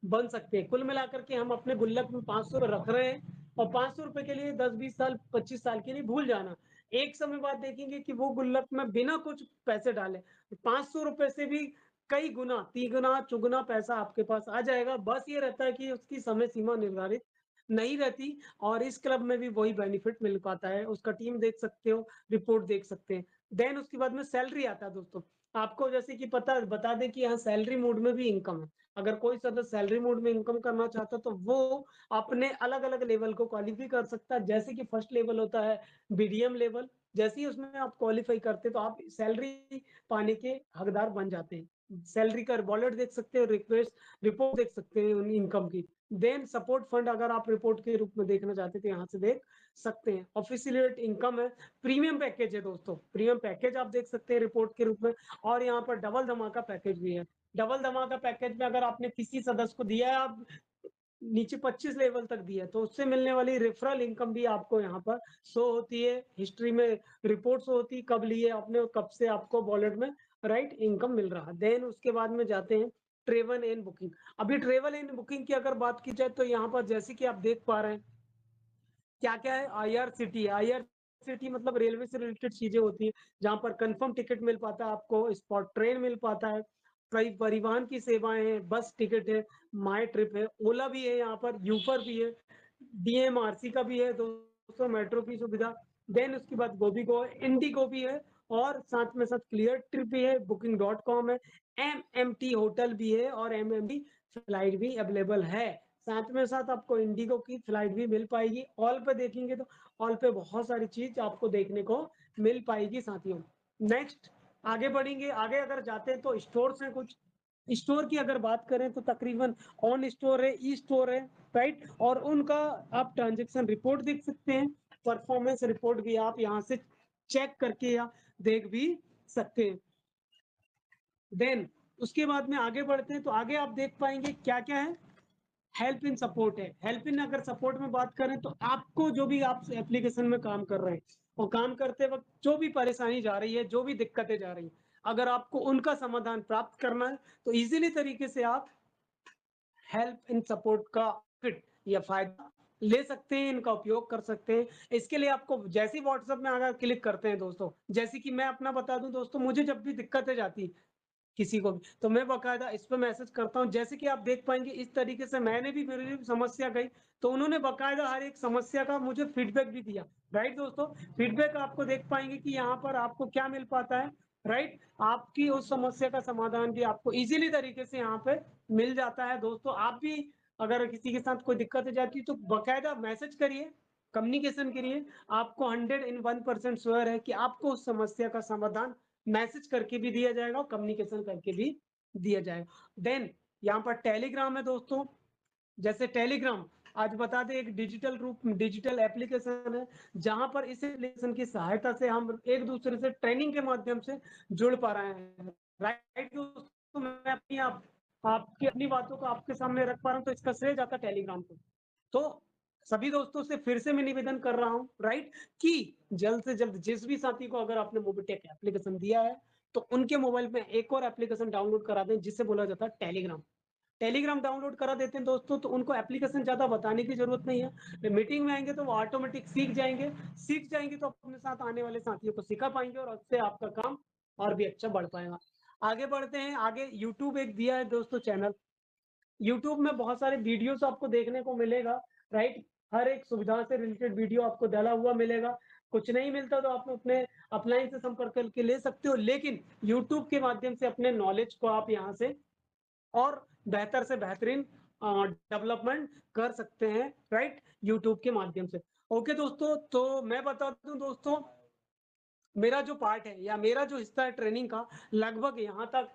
बन सकते हैं। कुल मिलाकर के हम अपने गुल्लक में ₹500 रख रहे हैं, और ₹500 के लिए 10-20 साल 25 साल के लिए भूल जाना। एक समय बाद देखेंगे कि वो गुल्लक में बिना कुछ पैसे डाले ₹500 से भी कई गुना, तिगुना, चुगुना पैसा आपके पास आ जाएगा। बस ये रहता है कि उसकी समय सीमा निर्धारित नहीं रहती, और इस क्लब में भी वही बेनिफिट मिल पाता है। उसका टीम देख सकते हो, रिपोर्ट देख सकते हैं। देन उसके बाद में सैलरी आता है दोस्तों। आपको जैसे कि पता बता दें कि यहाँ सैलरी मोड में भी इनकम है। अगर कोई सदस्य सैलरी मोड में इनकम करना चाहता है तो वो अपने अलग-अलग लेवल को क्वालीफाई कर सकता है। जैसे कि फर्स्ट लेवल होता है बीडीएम लेवल, जैसे ही उसमें आप क्वालीफाई करते हैं तो आप सैलरी पाने के हकदार बन जाते हैं। सैलरी का वॉलेट देख सकते हो, रिक्वेस्ट रिपोर्ट देख सकते हैं उन इनकम की। देन सपोर्ट फंड अगर आप रिपोर्ट के रूप में देखना चाहते हैं तो यहाँ से देख सकते हैं। ऑफिशिएट इनकम है, प्रीमियम पैकेज है दोस्तों, प्रीमियम पैकेज आप देख सकते हैं रिपोर्ट के रूप में। और यहाँ पर डबल धमाका पैकेज भी है। डबल धमाका पैकेज में अगर आपने किसी सदस्य को दिया है, आप नीचे 25 लेवल तक दिया है, तो उससे मिलने वाली रेफरल इनकम भी आपको यहाँ पर शो होती है। हिस्ट्री में रिपोर्ट शो होती है, कब लिए आपने और कब से आपको वॉलेट में राइट इनकम मिल रहा है। देन उसके बाद में जाते हैं ट्रेवल एंड बुकिंग। अभी ट्रेवल एंड बुकिंग की अगर बात की जाए तो यहाँ पर जैसे कि आप देख पा रहे हैं क्या-क्या है, आईआरसीटी। आईआरसीटी मतलब रेलवे से रिलेटेड चीज़ें होती हैं, जहाँ पर कन्फर्म टिकट मिल पाता है आपको, स्पॉट ट्रेन मिल पाता है, कई परिवहन की सेवाएँ हैं, बस टिकट है, माई ट्रिप है, ओला भी है यहाँ पर, यूबर भी है, डीएमआरसी का भी है दोस्तों, मेट्रो की सुविधा। देन उसके बाद गोबीगो, इंडिगो भी है, और साथ में साथ क्लियर ट्रिप भी है, बुकिंग डॉट कॉम है, एमएमटी होटल भी है, और एमएमटी फ्लाइट भी अवेलेबल है। साथ में साथ आपको इंडिगो की फ्लाइट भी मिल पाएगी। ऑल पे देखेंगे तो ऑल पे बहुत सारी चीज आपको देखने को मिल पाएगी साथियों। नेक्स्ट आगे बढ़ेंगे, आगे अगर जाते हैं तो स्टोर्स हैं कुछ। स्टोर की अगर बात करें तो तकरीबन ऑन स्टोर है, ई स्टोर है, राइट, और उनका आप ट्रांजेक्शन रिपोर्ट देख सकते हैं। परफॉर्मेंस रिपोर्ट भी आप यहाँ से चेक करके या देख भी सकते हैं। देन उसके बाद में आगे बढ़ते हैं तो आगे आप देख पाएंगे क्या क्या है। हेल्प इन सपोर्ट है। हेल्प इन अगर सपोर्ट में बात करें तो आपको जो भी आप एप्लीकेशन में काम कर रहे हैं और काम करते वक्त जो भी परेशानी जा रही है, जो भी दिक्कतें जा रही हैं, अगर आपको उनका समाधान प्राप्त करना है तो इजीली तरीके से आप हेल्प इन सपोर्ट का फिट या फायदा ले सकते हैं, इनका उपयोग कर सकते हैं। इसके लिए आपको जैसे ही व्हाट्सएप में अगर क्लिक करते हैं दोस्तों, जैसे कि मैं अपना बता दूं दोस्तों, मुझे जब भी दिक्कतें जाती किसी को भी, तो मैं बाकायदा इस पे मैसेज करता हूँ। जैसे कि आप देख पाएँगे इस तरीके से मैंने भी, मेरी भी समस्या गई, तो उन्होंने बाकायदा हर एक समस्या का मुझे फीडबैक भी दिया। राइट दोस्तों? फीडबैक आपको देख पाएँगे कि यहाँ पर आपको क्या मिल पाता है, राइट? आपकी उस समस्या का समाधान भी आपको ईज़िली तरीके से यहाँ पे मिल जाता है दोस्तों। आप भी अगर किसी के साथ कोई दिक्कत हो जाती है तो बाकायदा मैसेज करिए, कम्युनिकेशन के लिए आपको 101% श्योर है कि आपको उस समस्या का समाधान मैसेज करके भी दिया जाएगा और कम्युनिकेशन करके भी दिया जाएगा। देन यहाँ पर टेलीग्राम है दोस्तों। जैसे टेलीग्राम आज बता दें एक डिजिटल एप्लीकेशन है, जहां पर इस एप्लीकेशन की सहायता से हम एक दूसरे से ट्रेनिंग के माध्यम से जुड़ पा रहे हैं। राइट दोस्तों, मैं आपकी अपनी बातों को आपके सामने रख पा रहा हूँ, तो इसका श्रेय जाता है टेलीग्राम को। तो सभी दोस्तों से फिर से मैं निवेदन कर रहा हूँ, राइट, कि जल्द से जल्द जिस भी साथी को अगर आपने मोबिटेक एप्लीकेशन दिया है, तो उनके मोबाइल में एक और एप्लीकेशन डाउनलोड करा दें, जिसे बोला जाता है टेलीग्राम। टेलीग्राम डाउनलोड करा देते हैं दोस्तों, तो उनको एप्लीकेशन ज्यादा बताने की जरूरत नहीं है। मीटिंग में आएंगे तो वो ऑटोमेटिक सीख जाएंगे तो अपने साथ आने वाले साथियों को सिखा पाएंगे और उससे आपका काम और भी अच्छा बढ़ पाएगा। आगे बढ़ते हैं। आगे यूट्यूब एक दिया है दोस्तों चैनल। यूट्यूब में बहुत सारे वीडियोस आपको देखने को मिलेगा, राइट। हर एक सुविधा से रिलेटेड वीडियो आपको डाला हुआ मिलेगा। कुछ नहीं मिलता तो आप अपने अपलाइन से संपर्क करके ले सकते हो, लेकिन यूट्यूब के माध्यम से अपने नॉलेज को आप यहाँ से और बेहतर से बेहतरीन डेवलपमेंट कर सकते हैं, राइट, यूट्यूब के माध्यम से। ओके दोस्तों, तो मैं बता दूं दोस्तों, मेरा जो पार्ट है या मेरा जो हिस्सा है ट्रेनिंग का, लगभग यहाँ तक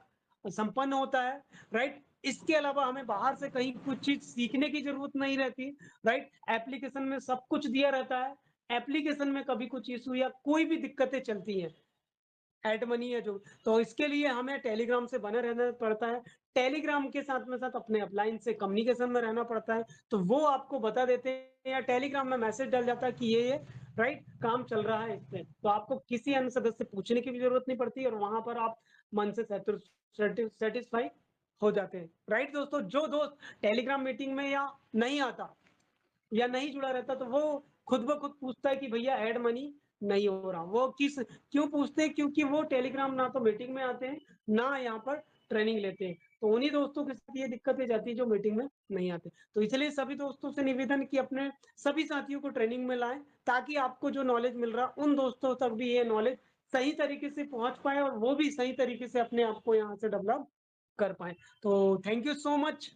संपन्न होता है, राइट। इसके अलावा हमें बाहर से कहीं कुछ चीज सीखने की जरूरत नहीं रहती, राइट। एप्लीकेशन में सब कुछ दिया रहता है। एप्लीकेशन में कभी कुछ इशू या कोई भी दिक्कतें चलती हैं, एड मनी है जो, तो इसके लिए हमें टेलीग्राम से बने रहना पड़ता है। टेलीग्राम के साथ में साथ अपने अपलाइन से कम्युनिकेशन में रहना पड़ता है, तो वो आपको बता देते हैं या टेलीग्राम में मैसेज डल जाता है कि ये राइट काम चल रहा है इस पे, तो आपको किसी अन्य सदस्य से पूछने की भी जरूरत नहीं पड़ती और वहां पर आप मन से सेटिस्फाई हो जाते हैं, राइट दोस्तों। जो दोस्त टेलीग्राम मीटिंग में या नहीं आता या नहीं जुड़ा रहता, तो वो खुद ब खुद पूछता है कि भैया ऐड मनी नहीं हो रहा। वो क्यों पूछते हैं? क्योंकि वो टेलीग्राम ना तो मीटिंग में आते हैं, ना यहाँ पर ट्रेनिंग लेते हैं। तो उन्हीं दोस्तों के साथ ये दिक्कतें जाती है जो मीटिंग में नहीं आते। तो इसलिए सभी दोस्तों से निवेदन कि अपने सभी साथियों को ट्रेनिंग में लाएं, ताकि आपको जो नॉलेज मिल रहा उन दोस्तों तक भी ये नॉलेज सही तरीके से पहुंच पाए और वो भी सही तरीके से अपने आप को यहाँ से डेवलप कर पाए। तो थैंक यू सो मच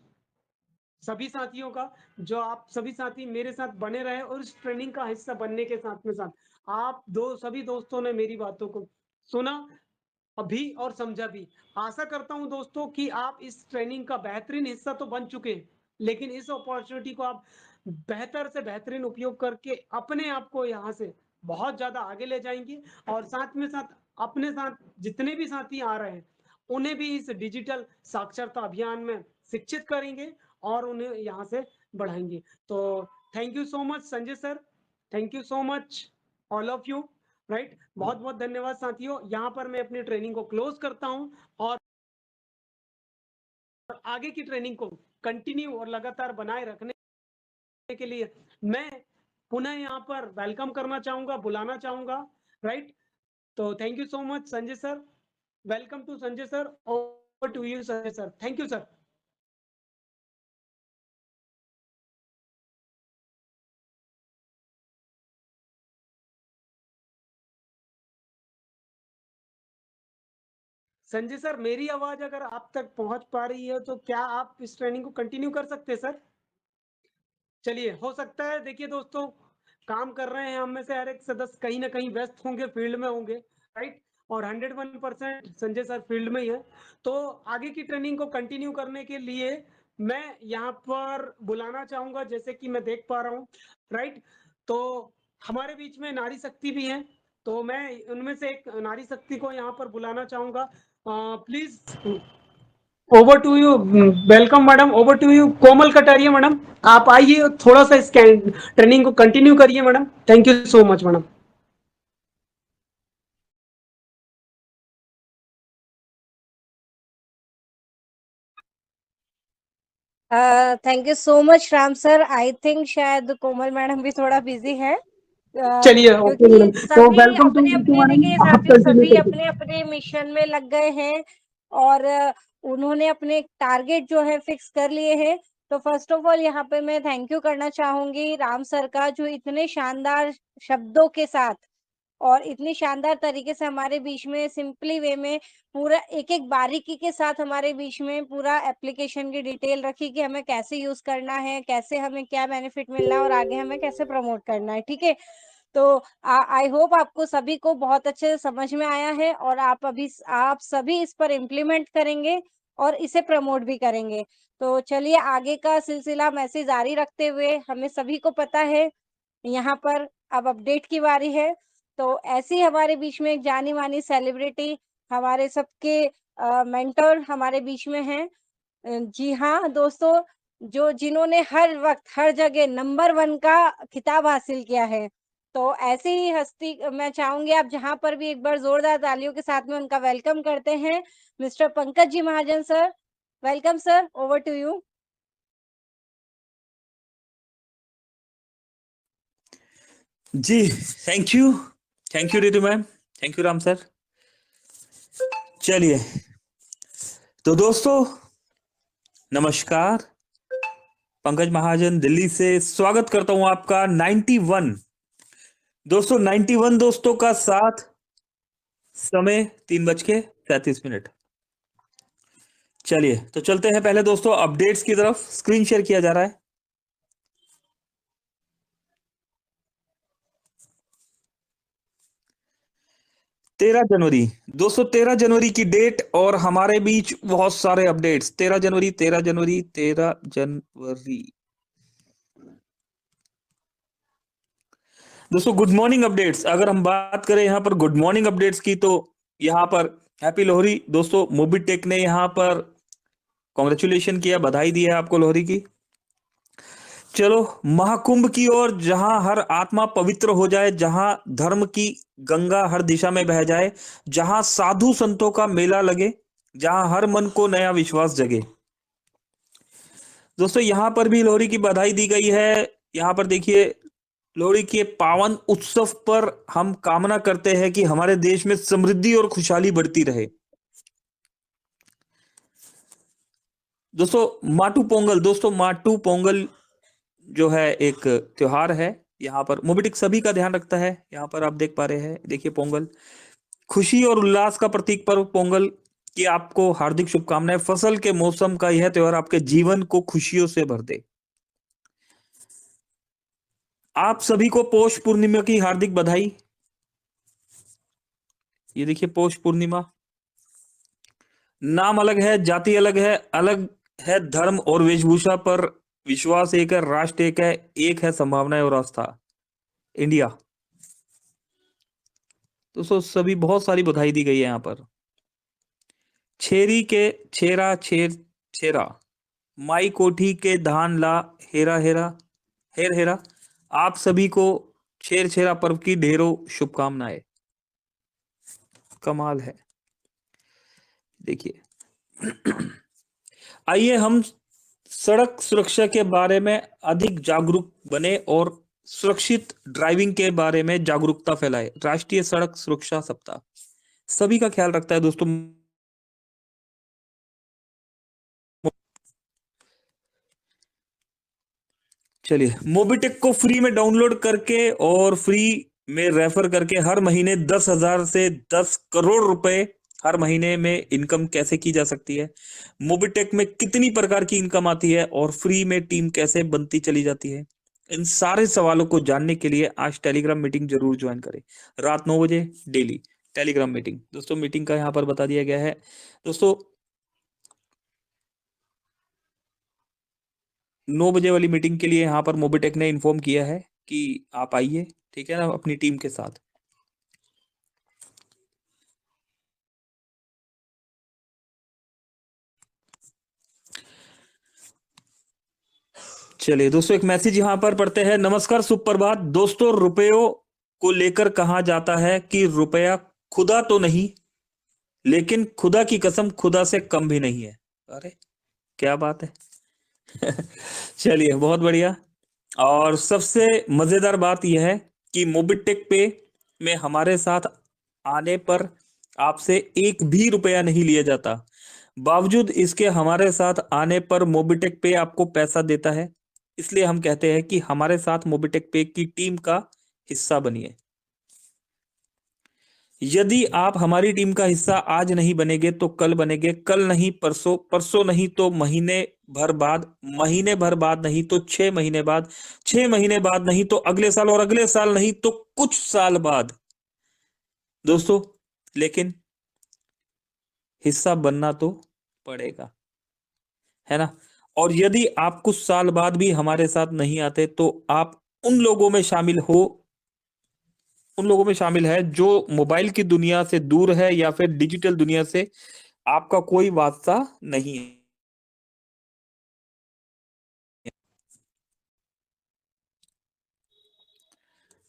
सभी साथियों का, जो आप सभी साथी मेरे साथ बने रहे और इस ट्रेनिंग का हिस्सा बनने के साथ में साथ आप सभी दोस्तों ने मेरी बातों को सुना अभी और समझा भी। आशा करता हूं दोस्तों कि आप इस ट्रेनिंग का बेहतरीन हिस्सा तो बन चुके हैं, लेकिन इस अपॉर्चुनिटी को आप बेहतर से बेहतरीन उपयोग करके अपने आप को यहाँ से बहुत ज्यादा आगे ले जाएंगे और साथ में साथ अपने साथ जितने भी साथी आ रहे हैं उन्हें भी इस डिजिटल साक्षरता अभियान में शिक्षित करेंगे और उन्हें यहाँ से बढ़ाएंगे। तो thank you so much Sanjay sir, thank you so much all of you, right. बहुत बहुत धन्यवाद साथियों। यहाँ पर मैं अपनी ट्रेनिंग को क्लोज करता हूँ और आगे की ट्रेनिंग को कंटिन्यू और लगातार बनाए रखने के लिए मैं पुनः यहाँ पर वेलकम करना चाहूंगा, बुलाना चाहूंगा, राइट। तो thank you so much Sanjay sir. Welcome to Sanjay sir, over to you Sanjay sir. Thank you sir. Sanjay sir, मेरी आवाज अगर आप तक पहुंच पा रही है तो क्या आप इस ट्रेनिंग को कंटिन्यू कर सकते हैं सर? चलिए, हो सकता है, देखिए दोस्तों, काम कर रहे हैं हम में से हर एक सदस्य कहीं ना कहीं व्यस्त होंगे, फील्ड में होंगे, राइट। और 101% संजय सर फील्ड में ही है। तो आगे की ट्रेनिंग को कंटिन्यू करने के लिए मैं यहाँ पर बुलाना चाहूंगा, जैसे कि मैं देख पा रहा हूँ, राइट। तो हमारे बीच में नारी शक्ति भी है, तो मैं उनमें से एक नारी शक्ति को यहाँ पर बुलाना चाहूंगा। Please, over to you. Welcome madam, over to you Komal Kataria madam. आप आइए, थोड़ा सा स्कैन ट्रेनिंग को कंटिन्यू करिए madam. Thank you so much madam. Thank you so much Ram sir. I think शायद कोमल मैडम भी थोड़ा बिजी है, चलिए, ओके मैडम, क्योंकि तो सभी वेलकम टू अपने नीतू अपने, मैडम, देखिए आप साथियों, कंटिन्यू सभी करिए। अपने अपने मिशन में लग गए हैं और उन्होंने अपने टारगेट जो है फिक्स कर लिए हैं। तो फर्स्ट ऑफ ऑल यहाँ पे मैं थैंक यू करना चाहूंगी राम सर का, जो इतने शानदार शब्दों के साथ और इतनी शानदार तरीके से हमारे बीच में सिंपली वे में पूरा एक-एक बारीकी के साथ हमारे बीच में पूरा एप्लीकेशन की डिटेल रखी कि हमें कैसे यूज़ करना है, कैसे हमें क्या बेनिफिट मिलना है और आगे हमें कैसे प्रमोट करना है, ठीक है? तो आई होप आपको सभी को बहुत अच्छे से समझ में आया है और आप सभी इस पर इम्प्लीमेंट करेंगे और इसे प्रमोट भी करेंगे। तो चलिए आगे का सिलसिला हम ऐसे जारी रखते हुए हमें सभी को पता है यहाँ पर अब अपडेट की बारी है। तो ऐसे ही हमारे बीच में एक जानी-मानी सेलिब्रिटी हमारे सबके मेंटर हमारे बीच में हैं। जी हाँ, दोस्तों जिन्होंने हर वक़्त, हर जगह नंबर 1 का खिताब हासिल किया है। तो ऐसी ही हस्ती मैं चाहूँगी आप जहाँ पर भी एक बार ज़ोरदार तालियों के साथ में उनका वेलकम करते हैं। Mister Pankaj ji Mahajan sir, welcome sir, over to you. जी, thank you Ritu ma'am, thank you Ram sir. चलिए, तो दोस्तों नमस्कार, पंकज महाजन दिल्ली से स्वागत करता हूं आपका 91 दोस्तों 91 दोस्तों का साथ, समय 3:37। चलिए तो चलते हैं पहले दोस्तों अपडेट्स की तरफ। स्क्रीन शेयर किया जा रहा है। 13 जनवरी दोस्तों, 13 जनवरी की डेट और हमारे बीच बहुत सारे अपडेट्स। 13 जनवरी दोस्तों, गुड मॉर्निंग अपडेट्स। अगर हम बात करें यहाँ पर गुड मॉर्निंग अपडेट्स की, तो यहाँ पर हैप्पी लोहरी दोस्तों। मोबीटेक ने यहाँ पर कॉन्ग्रेचुलेशन किया, बधाई दी है आपको लोहरी की। चलो महाकुंभ की ओर, जहां हर आत्मा पवित्र हो जाए, जहां धर्म की गंगा हर दिशा में बह जाए, जहां साधु संतों का मेला लगे, जहां हर मन को नया विश्वास जगे। दोस्तों यहां पर भी लोहरी की बधाई दी गई है। यहां पर देखिए, लोहड़ी के पावन उत्सव पर हम कामना करते हैं कि हमारे देश में समृद्धि और खुशहाली बढ़ती रहे। दोस्तों माटू पोंगल जो है एक त्योहार है। यहाँ पर मोबिटिक सभी का ध्यान रखता है। यहाँ पर आप देख पा रहे हैं, देखिए पोंगल खुशी और उल्लास का प्रतीक पर्व पोंगल की आपको हार्दिक शुभकामनाएं। फसल के मौसम का यह त्योहार आपके जीवन को खुशियों से भर दे। आप सभी को पौष पूर्णिमा की हार्दिक बधाई। ये देखिए पौष पूर्णिमा, नाम अलग है, जाति अलग है धर्म और वेशभूषा पर विश्वास एक है, राष्ट्र एक है संभावनाएं और आस्था, इंडिया। दोस्तों सभी बहुत सारी बधाई दी गई है यहाँ पर। छेरी के छेरा छेरा, माई कोठी के धान ला हेरा हेरा। आप सभी को छेर छेरा पर्व की ढेरों शुभकामनाएं। कमाल है। देखिए आइए हम सड़क सुरक्षा के बारे में अधिक जागरूक बने और सुरक्षित ड्राइविंग के बारे में जागरूकता फैलाए। राष्ट्रीय सड़क सुरक्षा सप्ताह सभी का ख्याल रखता है दोस्तों। चलिए, मोबिटेक को फ्री में डाउनलोड करके और फ्री में रेफर करके हर महीने 10,000 से 10 करोड़ रुपए हर महीने में इनकम कैसे की जा सकती है, मोबिटेक में कितनी प्रकार की इनकम आती है और फ्री में टीम कैसे बनती चली जाती है, इन सारे सवालों को जानने के लिए आज टेलीग्राम मीटिंग जरूर ज्वाइन करें। रात 9 बजे डेली टेलीग्राम मीटिंग। दोस्तों मीटिंग का यहाँ पर बता दिया गया है। दोस्तों 9 बजे वाली मीटिंग के लिए यहाँ पर मोबिटेक ने इन्फॉर्म किया है कि आप आइए, ठीक है ना, अपनी टीम के साथ। चलिए दोस्तों, एक मैसेज यहां पर पढ़ते हैं। नमस्कार, सुप्रभात दोस्तों। रुपयों को लेकर कहा जाता है कि रुपया खुदा तो नहीं, लेकिन खुदा की कसम खुदा से कम भी नहीं है। अरे क्या बात है। चलिए बहुत बढ़िया। और सबसे मजेदार बात यह है कि मोबिटेक पे में हमारे साथ आने पर आपसे एक भी रुपया नहीं लिया जाता। बावजूद इसके हमारे साथ आने पर मोबिटेक पे आपको पैसा देता है। इसलिए हम कहते हैं कि हमारे साथ मोबिटेक पे की टीम का हिस्सा बनिए। यदि आप हमारी टीम का हिस्सा आज नहीं बनेंगे तो कल बनेंगे, कल नहीं परसों, परसों नहीं तो महीने भर बाद, महीने भर बाद नहीं तो 6 महीने बाद, 6 महीने बाद नहीं तो अगले साल, और अगले साल नहीं तो कुछ साल बाद दोस्तों। लेकिन हिस्सा बनना तो पड़ेगा, है ना। और यदि आप कुछ साल बाद भी हमारे साथ नहीं आते तो आप उन लोगों में शामिल हो, उन लोगों में शामिल है जो मोबाइल की दुनिया से दूर है या फिर डिजिटल दुनिया से आपका कोई वास्ता नहीं है।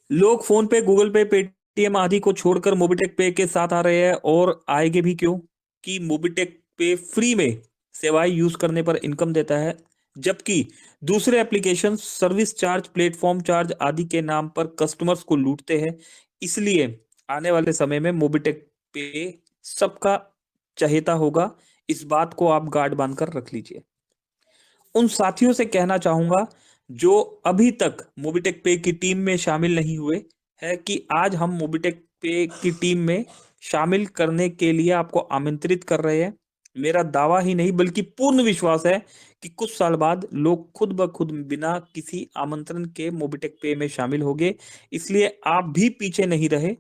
लोग फोन पे, गूगल पे, पेटीएम आदि को छोड़कर मोबिटेक पे के साथ आ रहे हैं, और आएंगे भी क्यों? कि मोबिटेक पे फ्री में सेवाएं यूज करने पर इनकम देता है, जबकि दूसरे application service charge, platform charge आदि के नाम पर कस्टमर्स को लूटते हैं। इसलिए आने वाले समय में मोबिटेक पे सबका चहेता होगा, इस बात को आप गार्ड बांधकर रख लीजिए। उन साथियों से कहना चाहूंगा जो अभी तक मोबिटेक पे की टीम में शामिल नहीं हुए है कि आज हम मोबिटेक पे की टीम में शामिल करने के लिए आपको आमंत्रित कर रहे हैं। मेरा दावा ही नहीं बल्कि पूर्ण विश्वास है कि कुछ साल बाद लोग खुद ब खुद बिना किसी आमंत्रण के मोबिटेक पे में शामिल होंगे। इसलिए आप भी पीछे नहीं रहे।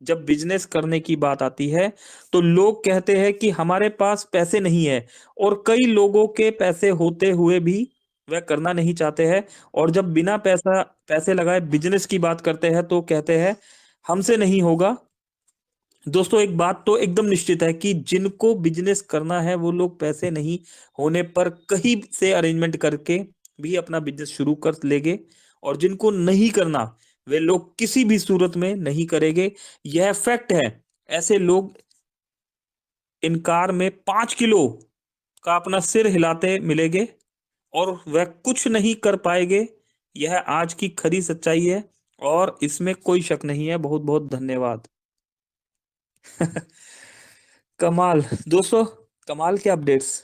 जब बिजनेस करने की बात आती है तो लोग कहते हैं कि हमारे पास पैसे नहीं है, और कई लोगों के पैसे होते हुए भी वह करना नहीं चाहते हैं, और जब बिना पैसे लगाए बिजनेस की बात करते हैं तो कहते हैं हमसे नहीं होगा। दोस्तों एक बात तो एकदम निश्चित है कि जिनको बिजनेस करना है वो लोग पैसे नहीं होने पर कहीं से अरेंजमेंट करके भी अपना बिजनेस शुरू कर लेंगे, और जिनको नहीं करना वे लोग किसी भी सूरत में नहीं करेंगे। यह फैक्ट है। ऐसे लोग इनकार में 5 किलो का अपना सिर हिलाते मिलेंगे और वह कुछ नहीं कर पाएंगे। यह आज की खरी सच्चाई है और इसमें कोई शक नहीं है। बहुत बहुत धन्यवाद। कमाल दोस्तों, कमाल के अपडेट्स।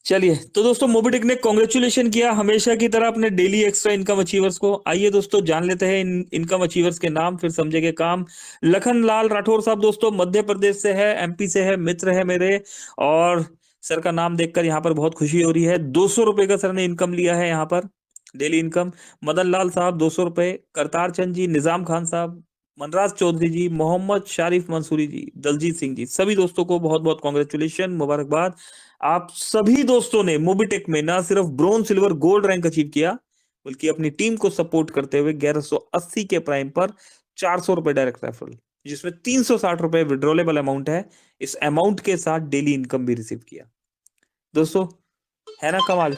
चलिए तो दोस्तों मोबिटेक ने कांग्रेचुलेशन किया हमेशा की तरह अपने डेली एक्स्ट्रा इनकम अचीवर्स को। आइए दोस्तों जान लेते हैं इन इनकम अचीवर्स के नाम, फिर समझेंगे काम। लखन लाल राठौर साहब दोस्तों मध्य प्रदेश से है, एमपी से है, मित्र है मेरे, और सर का नाम देखकर यहाँ पर बहुत खुशी हो रही है। 200 रुपए का सर ने इनकम लिया है यहाँ पर, डेली इनकम। मदन लाल साहब 200 रुपए, करतार चंद जी, निजाम खान साहब, मनराज चौधरी जी, मोहम्मद शारिफ मंसूरी जी, दलजीत सिंह जी, सभी दोस्तों को बहुत बहुत कांग्रेचुलेशन, मुबारकबाद। आप सभी दोस्तों ने मोबिटेक में ना सिर्फ bronze, silver, gold rank achieve किया बल्कि अपनी टीम को सपोर्ट करते हुए 1180 के प्राइम पर 400 रुपए डायरेक्ट रेफरल, जिसमें 360 रुपए विड्रॉलेबल अमाउंट है, इस अमाउंट के साथ डेली इनकम भी रिसीव किया। दोस्तों है ना कमाल।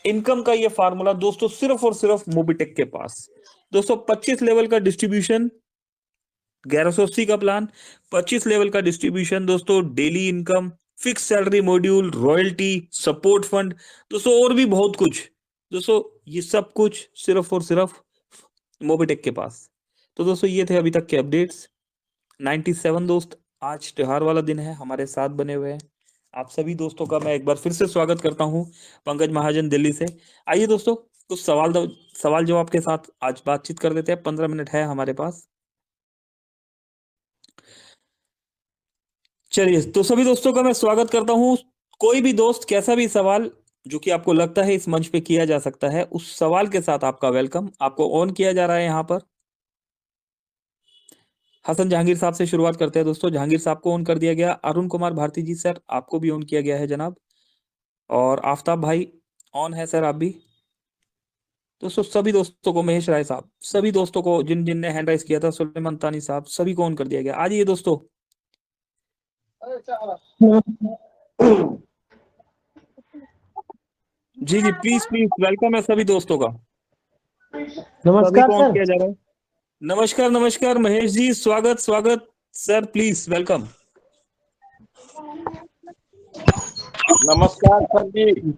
इनकम का ये फार्मूला दोस्तों सिर्फ और सिर्फ मोबिटेक के पास। दोस्तों 25 लेवल का डिस्ट्रीब्यूशन, 1180 का प्लान, 25 लेवल का डिस्ट्रीब्यूशन दोस्तों, daily income, fix salary module, royalty, support fund दोस्तों, और भी बहुत कुछ। दोस्तों ये सब कुछ सिर्फ और सिर्फ मोबिटेक के पास। तो दोस्तों ये थे अभी तक के अपडेट्स। 97 दोस्त आज त्योहार वाला दिन है, हमारे साथ बने हुए हैं। आप सभी दोस्तों का मैं एक बार फिर से स्वागत करता हूं, पंकज महाजन दिल्ली से। आइए दोस्तों कुछ सवाल जवाब के साथ आज बातचीत कर लेते हैं। 15 मिनट है हमारे पास। चलिए तो सभी दोस्तों का मैं स्वागत करता हूं। कोई भी दोस्त कैसा भी सवाल जो कि आपको लगता है इस मंच पे किया जा सकता है, उस सवाल के साथ आपका वेलकम। आपको ऑन किया जा रहा है यहाँ पर। हसन जहांगीर साहब से शुरुआत करते हैं दोस्तों। जहांगीर साहब को ऑन कर दिया गया। अरुण कुमार भारती जी सर आपको भी ऑन किया गया है जनाब, और आफ्ताब भाई ऑन है सर आप भी। दोस्तों सभी दोस्तों को, महेश राय साहब, सभी दोस्तों को जिन जिन ने हैंड राइज किया था, सुलेमान तानी साहब, सभी को ऑन कर दिया गया। आ जाइए दोस्तों। जी जी प्लीज प्लीज वेलकम है सभी दोस्तों का। सभी नमस्कार को ऑन सर। किया जा रहा है। नमस्कार नमस्कार महेश जी, स्वागत स्वागत सर, प्लीज वेलकम। नमस्कार सर जी।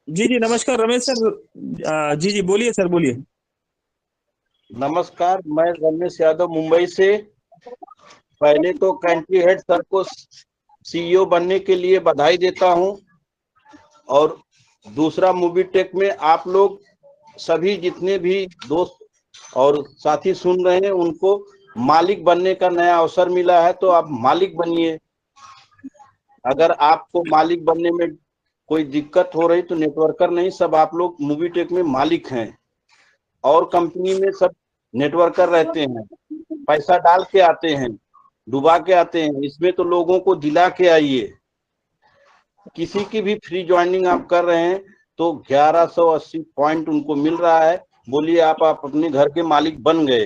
जी जी नमस्कार रमेश सर। जी जी बोलिए सर, बोलिए। नमस्कार, मैं रमेश यादव मुंबई से। पहले तो कंट्री हेड सर को सीईओ बनने के लिए बधाई देता हूं, और दूसरा मोबिटेक में आप लोग सभी जितने भी दोस्त और साथी सुन रहे हैं उनको मालिक बनने का नया अवसर मिला है, तो आप मालिक बनिए। अगर आपको मालिक बनने में कोई दिक्कत हो रही तो नेटवर्कर नहीं, सब आप लोग मूवीटेक में मालिक हैं। और कंपनी में सब नेटवर्कर रहते हैं, पैसा डाल के आते हैं, डुबा के आते हैं। इसमें तो लोगों को दिला के आइए। किसी की भी फ्री ज्वाइनिंग आप कर रहे हैं तो 1180 पॉइंट उनको मिल रहा है। बोलिए आप अपने घर के मालिक बन गए।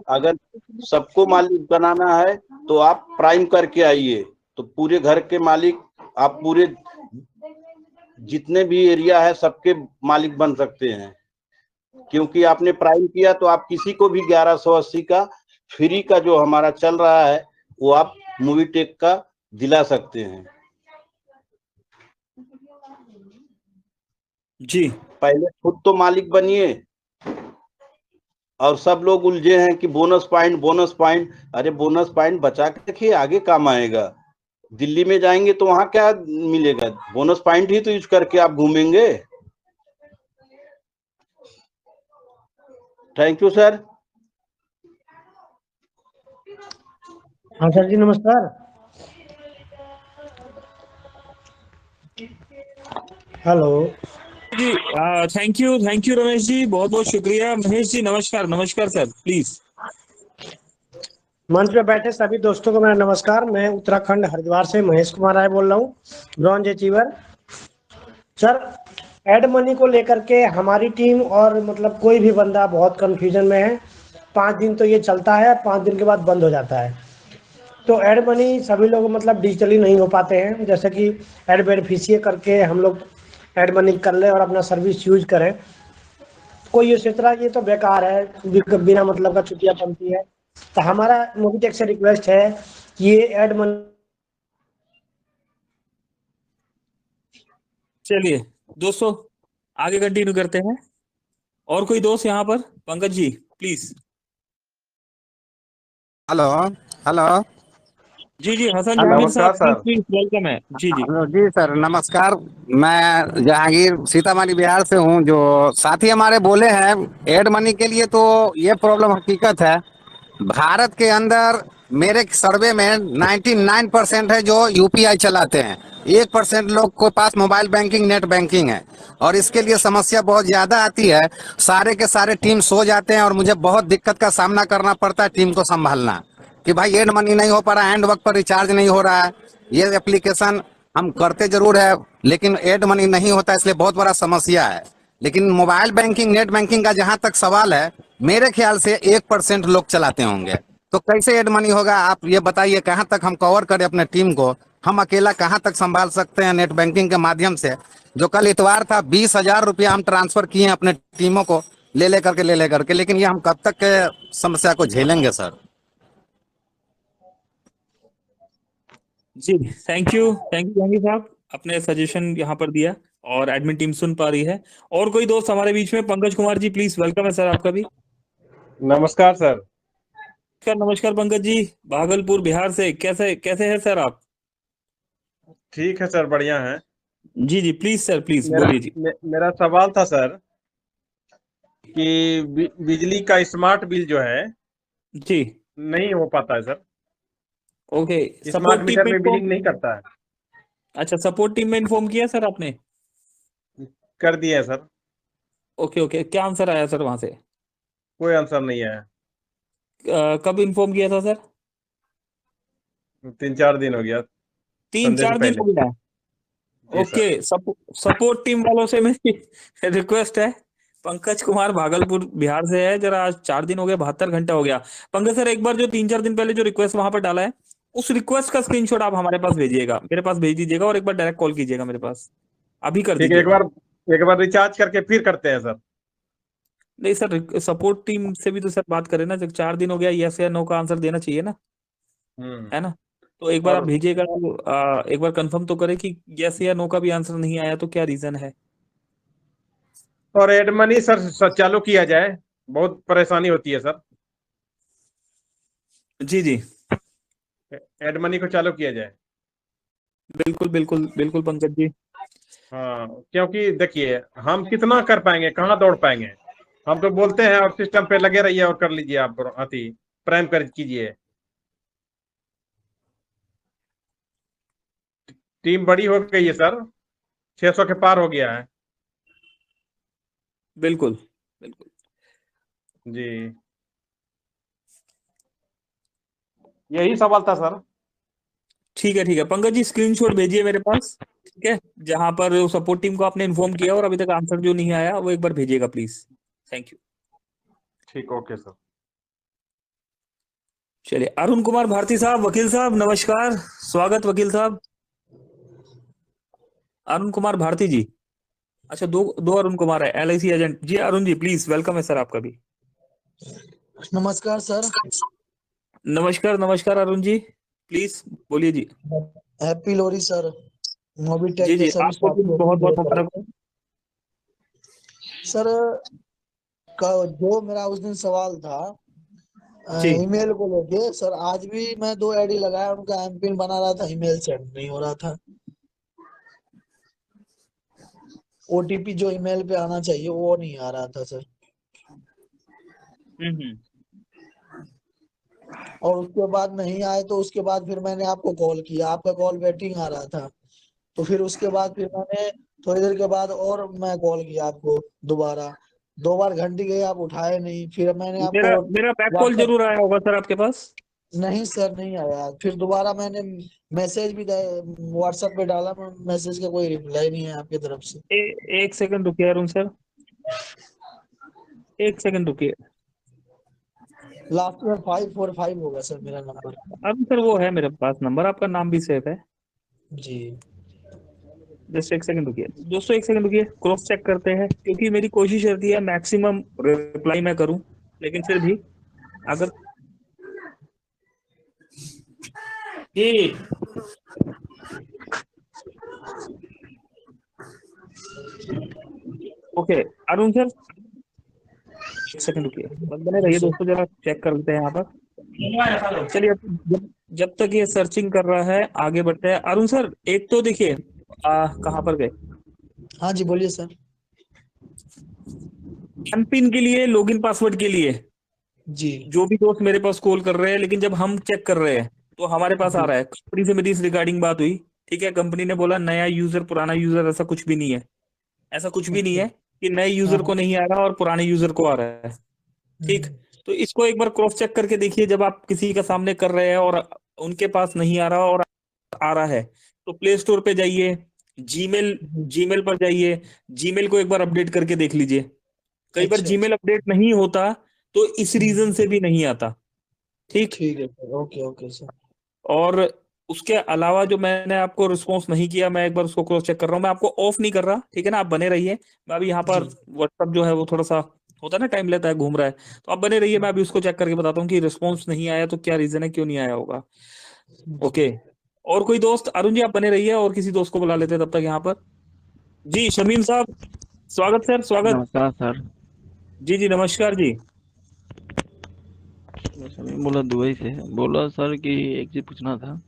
अगर सबको मालिक बनाना है तो आप प्राइम करके आइए, तो पूरे घर के मालिक आप पूरे जितने भी एरिया है सबके मालिक बन सकते हैं। क्योंकि आपने प्राइम किया तो आप किसी को भी 1180 का फ्री का जो हमारा चल रहा है वो आप मूवीटेक का दिला सकते हैं। जी पहले खुद तो मालिक बनिए। और सब लोग उलझे हैं कि बोनस पॉइंट बोनस पॉइंट। अरे बोनस पॉइंट बचा के रखिए, आगे काम आएगा। दिल्ली में जाएंगे तो वहां क्या मिलेगा? बोनस पॉइंट ही तो यूज करके आप घूमेंगे। Thank you sir. हाँ सर जी, नमस्कार। Hello ji thank you Ramesh ji, बहुत बहुत शुक्रिया। महेश जी नमस्कार। नमस्कार सर, प्लीज। मंच पे बैठे सभी दोस्तों को मेरा नमस्कार। मैं उत्तराखंड हरिद्वार से महेश कुमार राय बोल रहा हूँ, bronze achiever. Sir, add money को लेकर के हमारी टीम और मतलब कोई भी बंदा बहुत कंफ्यूजन में है। 5 दिन तो ये चलता है, 5 दिन के बाद बंद हो जाता है। तो एड मनी सभी लोग मतलब डिजिटली नहीं हो पाते हैं। जैसे कि एड बेनिफिशियरी करके हम लोग एड मनी कर ले और अपना सर्विस यूज करें। कोई ये सोच रहा है ये तो बेकार है, बिना मतलब का छुट्टियां बनती है। तो हमारा मूवीटेक से रिक्वेस्ट है कि ये एड मनी। चलिए दोस्तों, आगे कंटिन्यू करते हैं। और कोई दोस्त यहाँ पर? Pankaj ji please. Hello hello. जी जी, हसन जहांगीर नमस्कार साहब सर। प्लीज वेलकम है। जी जी हेलो जी सर, नमस्कार। मैं जहांगीर सीतामढ़ी बिहार से हूँ। जो साथी हमारे बोले हैं एड मनी के लिए, तो ये प्रॉब्लम हकीकत है। भारत के अंदर मेरे सर्वे में 99% है जो यूपीआई चलाते हैं। 1% लोग के पास मोबाइल बैंकिंग नेट बैंकिंग है, और इसके लिए समस्या बहुत ज़्यादा आती है। सारे के सारे टीम सो जाते हैं और मुझे बहुत दिक्कत का सामना करना पड़ता है टीम को संभालना, कि भाई एड मनी नहीं हो पा रहा है, एंड वक्त पर रिचार्ज नहीं हो रहा है। ये एप्लीकेशन हम करते जरूर है लेकिन एड मनी नहीं होता, इसलिए बहुत बड़ा समस्या है। लेकिन मोबाइल बैंकिंग नेट बैंकिंग का जहां तक सवाल है, मेरे ख्याल से 1% लोग चलाते होंगे। तो कैसे एड मनी होगा, आप ये बताइए। कहां तक हम कवर करें अपने टीम को? हम अकेला कहां तक संभाल सकते हैं नेट बैंकिंग के माध्यम से? जो कल इतवार था, 20,000 रुपया हम ट्रांसफर किए अपने टीमों को ले लेकर के, लेकिन ये हम कब तक के समस्या को झेलेंगे सर? जी, थैंक यू जहांगीर साहब, अपने सजेशन यहाँ पर दिया और एडमिन टीम सुन पा रही है। और कोई दोस्त हमारे बीच में? पंकज कुमार जी प्लीज, वेलकम है सर आपका भी। नमस्कार सर। नमस्कार पंकज जी, भागलपुर बिहार से। कैसे कैसे हैं सर आप? ठीक है सर, बढ़िया है। जी जी प्लीज सर, प्लीज मेरा बोलिए जी। मेरा सवाल था सर कि बिजली का स्मार्ट बिल जो है जी नहीं हो पाता है sir. Okay, smart support team meter में में इन्फॉर्म। बिलिंग नहीं करता है। अच्छा, सपोर्ट टीम में इन्फॉर्म किया सर आपने? कर दिया है सर, ओके ओके, क्या आंसर आया सर वहां से? कोई आंसर नहीं आया। कब इन्फॉर्म किया था सर? 3-4 दिन हो गया, तीन संडे से चार दिन पहले। हो गया। जी सर। ओके, सपोर्ट टीम वालों से मेरी रिक्वेस्ट है। पंकज कुमार भागलपुर बिहार से है, जरा आज 4 दिन हो गए, 72 घंटा हो गया। पंकज सर, एक बार जो 3-4 दिन पहले जो रिक्वेस्ट वहां पर डाला है, उस रिक्वेस्ट का स्क्रीनशॉट आप हमारे पास भेजिएगा, मेरे पास भेज दीजिएगा, और एक बार डायरेक्ट कॉल कीजिएगा मेरे पास, अभी कर ठीक है, दीजिएगा। एक बार रिचार्ज करके फिर करते हैं सर। नहीं सर, सपोर्ट टीम से भी तो सर बात करें ना, जब 4 दिन हो गया, यस या नो का आंसर देना चाहिए ना, है ना? तो एक बार आप और भेजिएगा, तो एक बार कंफर्म तो करें कि यस या नो का भी आंसर नहीं आया, तो क्या रीजन है। एड मनी सर चालू किया जाए, बहुत परेशानी होती है सर। जी जी एड मनी को चालू किया जाए। बिल्कुल बिल्कुल बिल्कुल पंकज जी। हाँ, क्योंकि देखिए हम कितना कर पाएंगे, कहाँ दौड़ पाएंगे। हम तो बोलते हैं और सिस्टम पे लगे रहिए और कर लीजिए आप अति प्राइम कर कीजिए। टीम बड़ी हो गई है सर, 600 के पार हो गया है। बिल्कुल बिल्कुल जी, यही सवाल था सर। ठीक है पंकज जी, स्क्रीनशॉट भेजिए मेरे पास, ठीक है, जहां पर सपोर्ट टीम को आपने इन्फॉर्म किया और अभी तक आंसर जो नहीं आया वो एक बार भेजिएगा प्लीज। Thank you. ठीक, ओके सर। चलिए अरुण कुमार भारती साहब, वकील साहब नमस्कार, स्वागत वकील साहब। अरुण कुमार भारती जी, अच्छा दो अरुण कुमार है, LIC agent ji. Arun ji please, welcome है सर आपका भी। नमस्कार सर। नमस्कार अरुण जी, प्लीज बोलिए जी। Happy Lohri sir. Mobitech ji के जी, सभी आपको भी साथियों बहुत बहुत को मुबारक हो। सर का जो मेरा उस दिन सवाल था जी ईमेल को लेके, सर आज भी मैं 2 आईडी लगाया, उनका एमपिन बना रहा था, ईमेल सेंड नहीं हो रहा था। ओटीपी जो ईमेल पे आना चाहिए वो नहीं आ रहा था सर। हम्म। और उसके बाद नहीं आए तो उसके बाद फिर मैंने आपको कॉल किया, आपका कॉल वेटिंग आ रहा था। तो फिर उसके बाद फिर मैंने थोड़ी देर के बाद और मैं कॉल किया आपको दोबारा, 2 बार घंटी गई, आप उठाए नहीं। फिर मैंने मेरा आपको मेरा बैक कॉल व्हाट्सएप, जरूर आया होगा सर आपके पास। नहीं सर नहीं आया। फिर दोबारा मैंने मैसेज भी व्हाट्सएप पे डाला, मैसेज का कोई रिप्लाई नहीं है आपकी तरफ से। एक सेकंड रुकिए अरुण सर, एक सेकंड रुकिए। लास्ट में 545 होगा सर मेरा नंबर। अरुण सर वो है मेरे पास नंबर, आपका नाम भी सेव है। जी जस्ट एक सेकंड रुकिए दोस्तों, एक सेकंड रुकिए, क्रॉस चेक करते हैं, क्योंकि मेरी कोशिश रहती है मैक्सिमम रिप्लाई मैं करूं, लेकिन फिर भी अगर जी ओके अरुण सर, एक सेकंड रुकिए, बस बने रहिए दोस्तों, जरा चेक कर लेते हैं यहाँ पर। चलिए जब तक ये सर्चिंग कर रहा है आगे बढ़ते हैं। अरुण सर एक तो देखिए, कहाँ पर गए, हाँ जी बोलिए सर। एमपिन के लिए, लॉगिन पासवर्ड के लिए जी जो भी दोस्त मेरे पास कॉल कर रहे हैं, लेकिन जब हम चेक कर रहे हैं तो हमारे पास आ रहा है, कंपनी से मेरी इस रिगार्डिंग बात हुई, ठीक है, कंपनी ने बोला नया यूजर पुराना यूजर, ऐसा कुछ भी नहीं है, ऐसा कुछ भी नहीं है कि नए यूजर को नहीं आ रहा और पुराने यूजर को आ रहा है, ठीक। तो इसको एक बार क्रॉस चेक करके देखिए, जब आप किसी का सामने कर रहे हैं और उनके पास नहीं आ रहा और आ रहा है, तो प्ले स्टोर पे जाइए, जीमेल पर जाइए, जीमेल को एक बार अपडेट करके देख लीजिए। कई बार अच्छा जीमेल अपडेट नहीं होता तो इस रीजन से भी नहीं आता, ठीक। ठीक है सर, ओके ओके सर। और उसके अलावा जो मैंने आपको रिस्पॉन्स नहीं किया, मैं एक बार उसको क्रॉस चेक कर रहा हूँ, मैं आपको ऑफ नहीं कर रहा, ठीक है ना, आप बने रहिए। मैं अभी यहाँ पर जी व्हाट्सअप जो है वो थोड़ा सा होता है ना, टाइम लेता है, घूम रहा है, तो आप बने रहिए, मैं अभी उसको चेक करके बताता हूँ कि रिस्पॉन्स नहीं आया तो क्या रीजन है, क्यों नहीं आया होगा। ओके, और कोई दोस्त, अरुण जी आप बने रहिए, और किसी दोस्त को बुला लेते हैं तब तक यहाँ पर। जी शमीम साहब, स्वागत सर, स्वागत। नमस्कार सर। जी जी नमस्कार जी। मैं बोला दुबई से, बोला सर कि एक चीज पूछना था,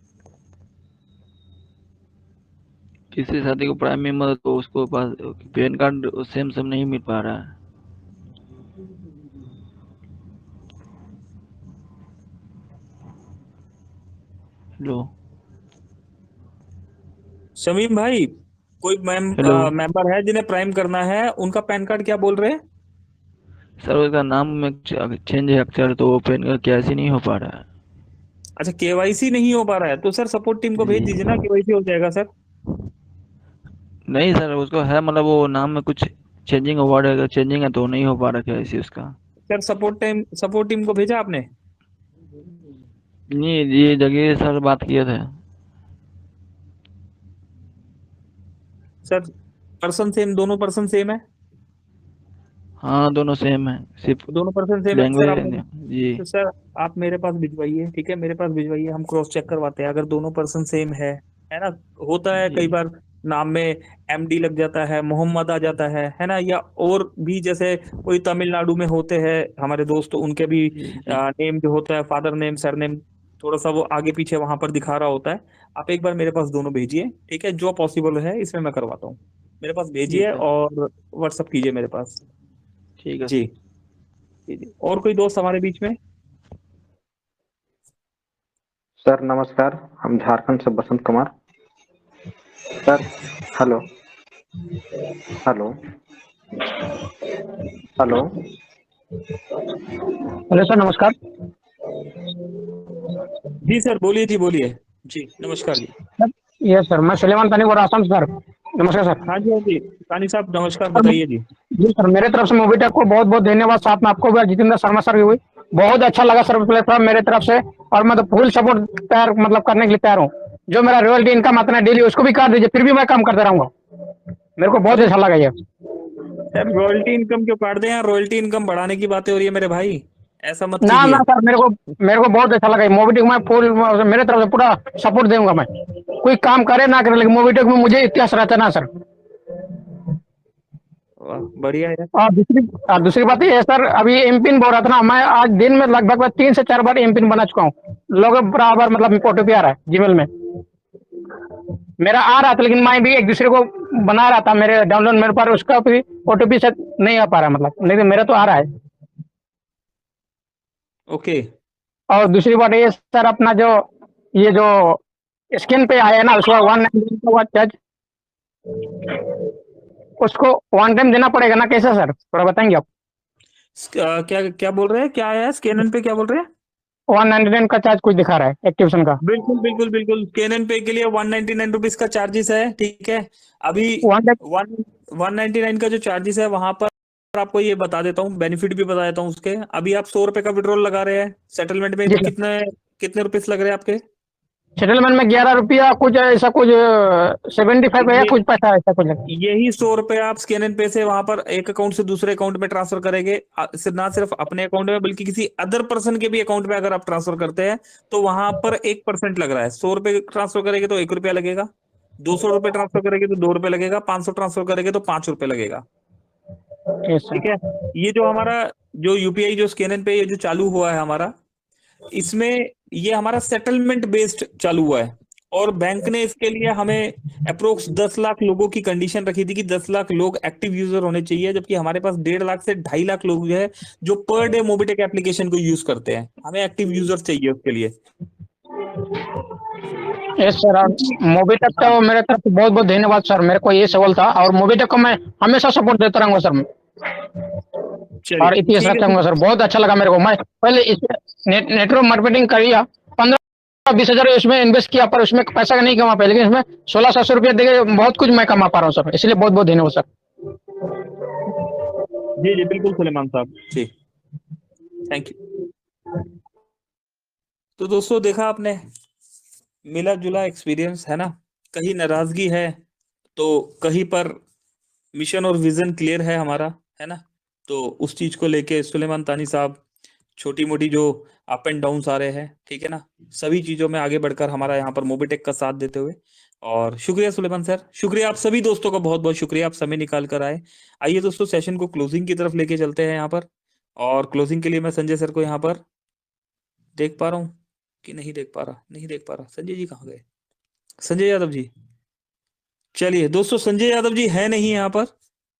किसी साथी को प्राइम मेंबर तो उसको पास पैन कार्ड सेम सेम नहीं मिल पा रहा है। हेलो शमीम भाई, कोई हेलो मेंबर है जिन्हें प्राइम करना है, उनका पैन कार्ड क्या बोल रहे हैं? सर, उसका नाम में चेंज है अक्षर, तो वो पैन कार्ड कैसे नहीं हो पा रहा है। अच्छा केवाईसी नहीं हो पा रहा है, तो सर सपोर्ट टीम को भेज जी दीजिए ना, केवाईसी हो जाएगा सर। नहीं सर, उसको है मतलब वो नाम में कुछ चेंजिंग वर्ड है, चेंजिंग है तो नहीं हो पा रहा कैसे उसका। सर सपोर्ट टीम को भेजा आपने? नहीं, ये जगह सर बात किए थे। सर पर्सन सेम, दोनों पर्सन सेम है? हाँ दोनों सेम है, सिर्फ दोनों पर्सन सेम है सर, आप लैंग्वेज। जी तो सर आप मेरे पास भिजवाइए, ठीक है, मेरे पास भिजवाइए, हम क्रॉस चेक करवाते हैं, अगर दोनों पर्सन सेम है ना। होता है जी कई बार नाम में MD लग जाता है, मोहम्मद आ जाता है ना, या और भी जैसे कोई तमिलनाडु में होते हैं हमारे दोस्त, तो उनके भी जी जी नेम जो होता है, फादर नेम सरनेम, थोड़ा सा वो आगे पीछे वहां पर दिखा रहा होता है। आप एक बार मेरे पास दोनों भेजिए, ठीक है, जो पॉसिबल है इसमें मैं करवाता हूँ, मेरे पास भेजिए ठीक है और व्हाट्सअप कीजिए मेरे पास। ठीक है जी सर। जी। और कोई दोस्त हमारे बीच में? सर नमस्कार, हम झारखंड से Basant Kumar. Sir hello hello hello hello sir, नमस्कार। जी सर बोलिए जी, बोलिए जी, नमस्कार जी। यस सर, मैं सुलेमान तानी बोल रहा हूँ सर। नमस्कार सर। हाँ जी हाँ जी, तानी साहब नमस्कार, सर, बताइए जी। जी सर, मेरे तरफ से मोबिटेक को बहुत बहुत धन्यवाद। साथ में आपको भी, जितेंद्र शर्मा सर भी हुई, बहुत अच्छा लगा सर प्लेटफॉर्म मेरे तरफ से। और मैं तो फुल सपोर्ट तैयार मतलब करने के लिए तैयार हूँ। जो मेरा रॉयल्टी इनकम आता है डेली, उसको भी काट दीजिए, फिर भी मैं काम करता रहूंगा। मेरे को बहुत अरे अच्छा लगा ये। सर, रॉयल्टी इनकम क्यों काट दें यार? रॉयल्टी इनकम बढ़ाने की बातें हो रही है मेरे भाई, ऐसा मत ना ना कीजिए। सर, मेरे को बहुत अच्छा लगा मोबिटेक। मैं फुल मेरे तरफ से पूरा सपोर्ट दूंगा। मैं कोई काम करे ना करे, लेकिन मोबिटेक में मुझे इतिहास रहता ना सर। वाह, बढ़िया है। और दूसरी बात ये है सर, अभी एमपिन बोल रहा था ना, मैं आज दिन में लगभग 3 से 4 बार एमपिन बना चुका हूँ। लोग बराबर मतलब ओटीपी आ रहा है जीमेल में। मेरा आ रहा था, लेकिन मैं भी एक दूसरे को बना रहा था मेरे डाउनलोड मेरे पर, उसका भी ओटीपी से नहीं आ पा रहा मतलब, नहीं तो मेरा तो आ रहा है। ओके। और दूसरी बात ये सर, अपना जो ये जो स्क्रीन पे आया है ना, उसका 199 का चार्ज, उसको वन टाइम देना पड़ेगा ना, कैसे सर, थोड़ा बताएंगे आप? क्या क्या बोल रहे हैं, क्या है स्कैनन पे, क्या बोल रहे हैं? 199 का चार्ज कुछ दिखा रहा है एक्टिवेशन का। बिल्कुल बिल्कुल बिल्कुल, कैनन पे के लिए 199 रुपीज का चार्जेस है, ठीक है। अभी वन 199 का जो चार्जेस है वहां पर आपको ये बता देता हूँ, बेनिफिट भी बता देता हूँ उसके। अभी आप 100 रुपए का विड्रॉल लगा रहे हैं, सेटलमेंट में जी सर, कितने कितने रुपीस लग रहे हैं आपके? सेटलमेंट में 11 रुपया कुछ ऐसा, कुछ 75 है, ये कुछ पैसा ऐसा कुछ है। यही 100 रुपए आप स्कैन एंड पे से वहां पर एक अकाउंट से दूसरे अकाउंट में ट्रांसफर करेंगे। ना सिर्फ अपने अकाउंट में बल्कि किसी अदर पर्सन के भी अकाउंट में अगर आप ट्रांसफर करते हैं तो वहां पर 1% लग रहा है। 100 रुपए ट्रांसफर करेंगे तो 1 रुपया लगेगा, 200 रुपए ट्रांसफर करेंगे तो 2 रुपए लगेगा, 500 ट्रांसफर करेंगे तो 5 रुपए लगेगा, यस ठीक सर। है। ये जो हमारा जो यूपीआई जो स्कैन एंड पे ये जो चालू हुआ है हमारा, इसमें ये हमारा सेटलमेंट बेस्ड चालू हुआ है। और बैंक ने इसके लिए हमें अप्रोक्स 10 लाख लोगों की कंडीशन रखी थी कि 10 लाख लोग एक्टिव यूजर होने चाहिए, जबकि हमारे पास 1.5 लाख से 2.5 लाख लोग जो है जो पर डे मोबिटेक एप्लीकेशन को यूज करते हैं। हमें एक्टिव यूजर चाहिए उसके लिए। यस सर, और मोबिटेक का हाँ मेरे तरफ से बहुत बहुत धन्यवाद सर। मेरे को ये सवाल था, और मोबिटेक को मैं हमेशा सपोर्ट देता रहूंगा सर। चलिए और इतिहास ठीक है रखता हूँ सर। बहुत अच्छा लगा मेरे को। मैं पहले इस नेटवर्क मार्केटिंग किया, 15-20 हजार इसमें इन्वेस्ट किया, पर उसमें पैसा नहीं कमा पाया, लेकिन इसमें 1600 रुपया देके बहुत कुछ मैं कमा पा रहा हूँ सर। इसलिए बहुत बहुत धन्यवाद सर। जी जी बिल्कुल सुलेमान साहब जी, थैंक यू। तो दोस्तों देखा आपने, मिला जुला एक्सपीरियंस है ना। कहीं नाराजगी है तो कहीं पर मिशन और विजन क्लियर है हमारा, है ना। तो उस चीज को लेके सुलेमान तानी साहब छोटी मोटी जो अप एंड डाउन आ रहे हैं, ठीक है ना, सभी चीजों में आगे बढ़कर हमारा यहाँ पर मोबिटेक का साथ देते हुए। और शुक्रिया सुलेमान सर, शुक्रिया आप सभी दोस्तों का, बहुत बहुत शुक्रिया, आप समय निकाल कर आए। आइए दोस्तों सेशन को क्लोजिंग की तरफ लेके चलते हैं यहाँ पर। और क्लोजिंग के लिए मैं संजय सर को यहाँ पर देख पा रहा हूँ कि नहीं देख पा रहा, नहीं देख पा रहा। संजय जी कहाँ गए? संजय यादव जी, चलिए दोस्तों, संजय यादव जी है नहीं यहाँ पर।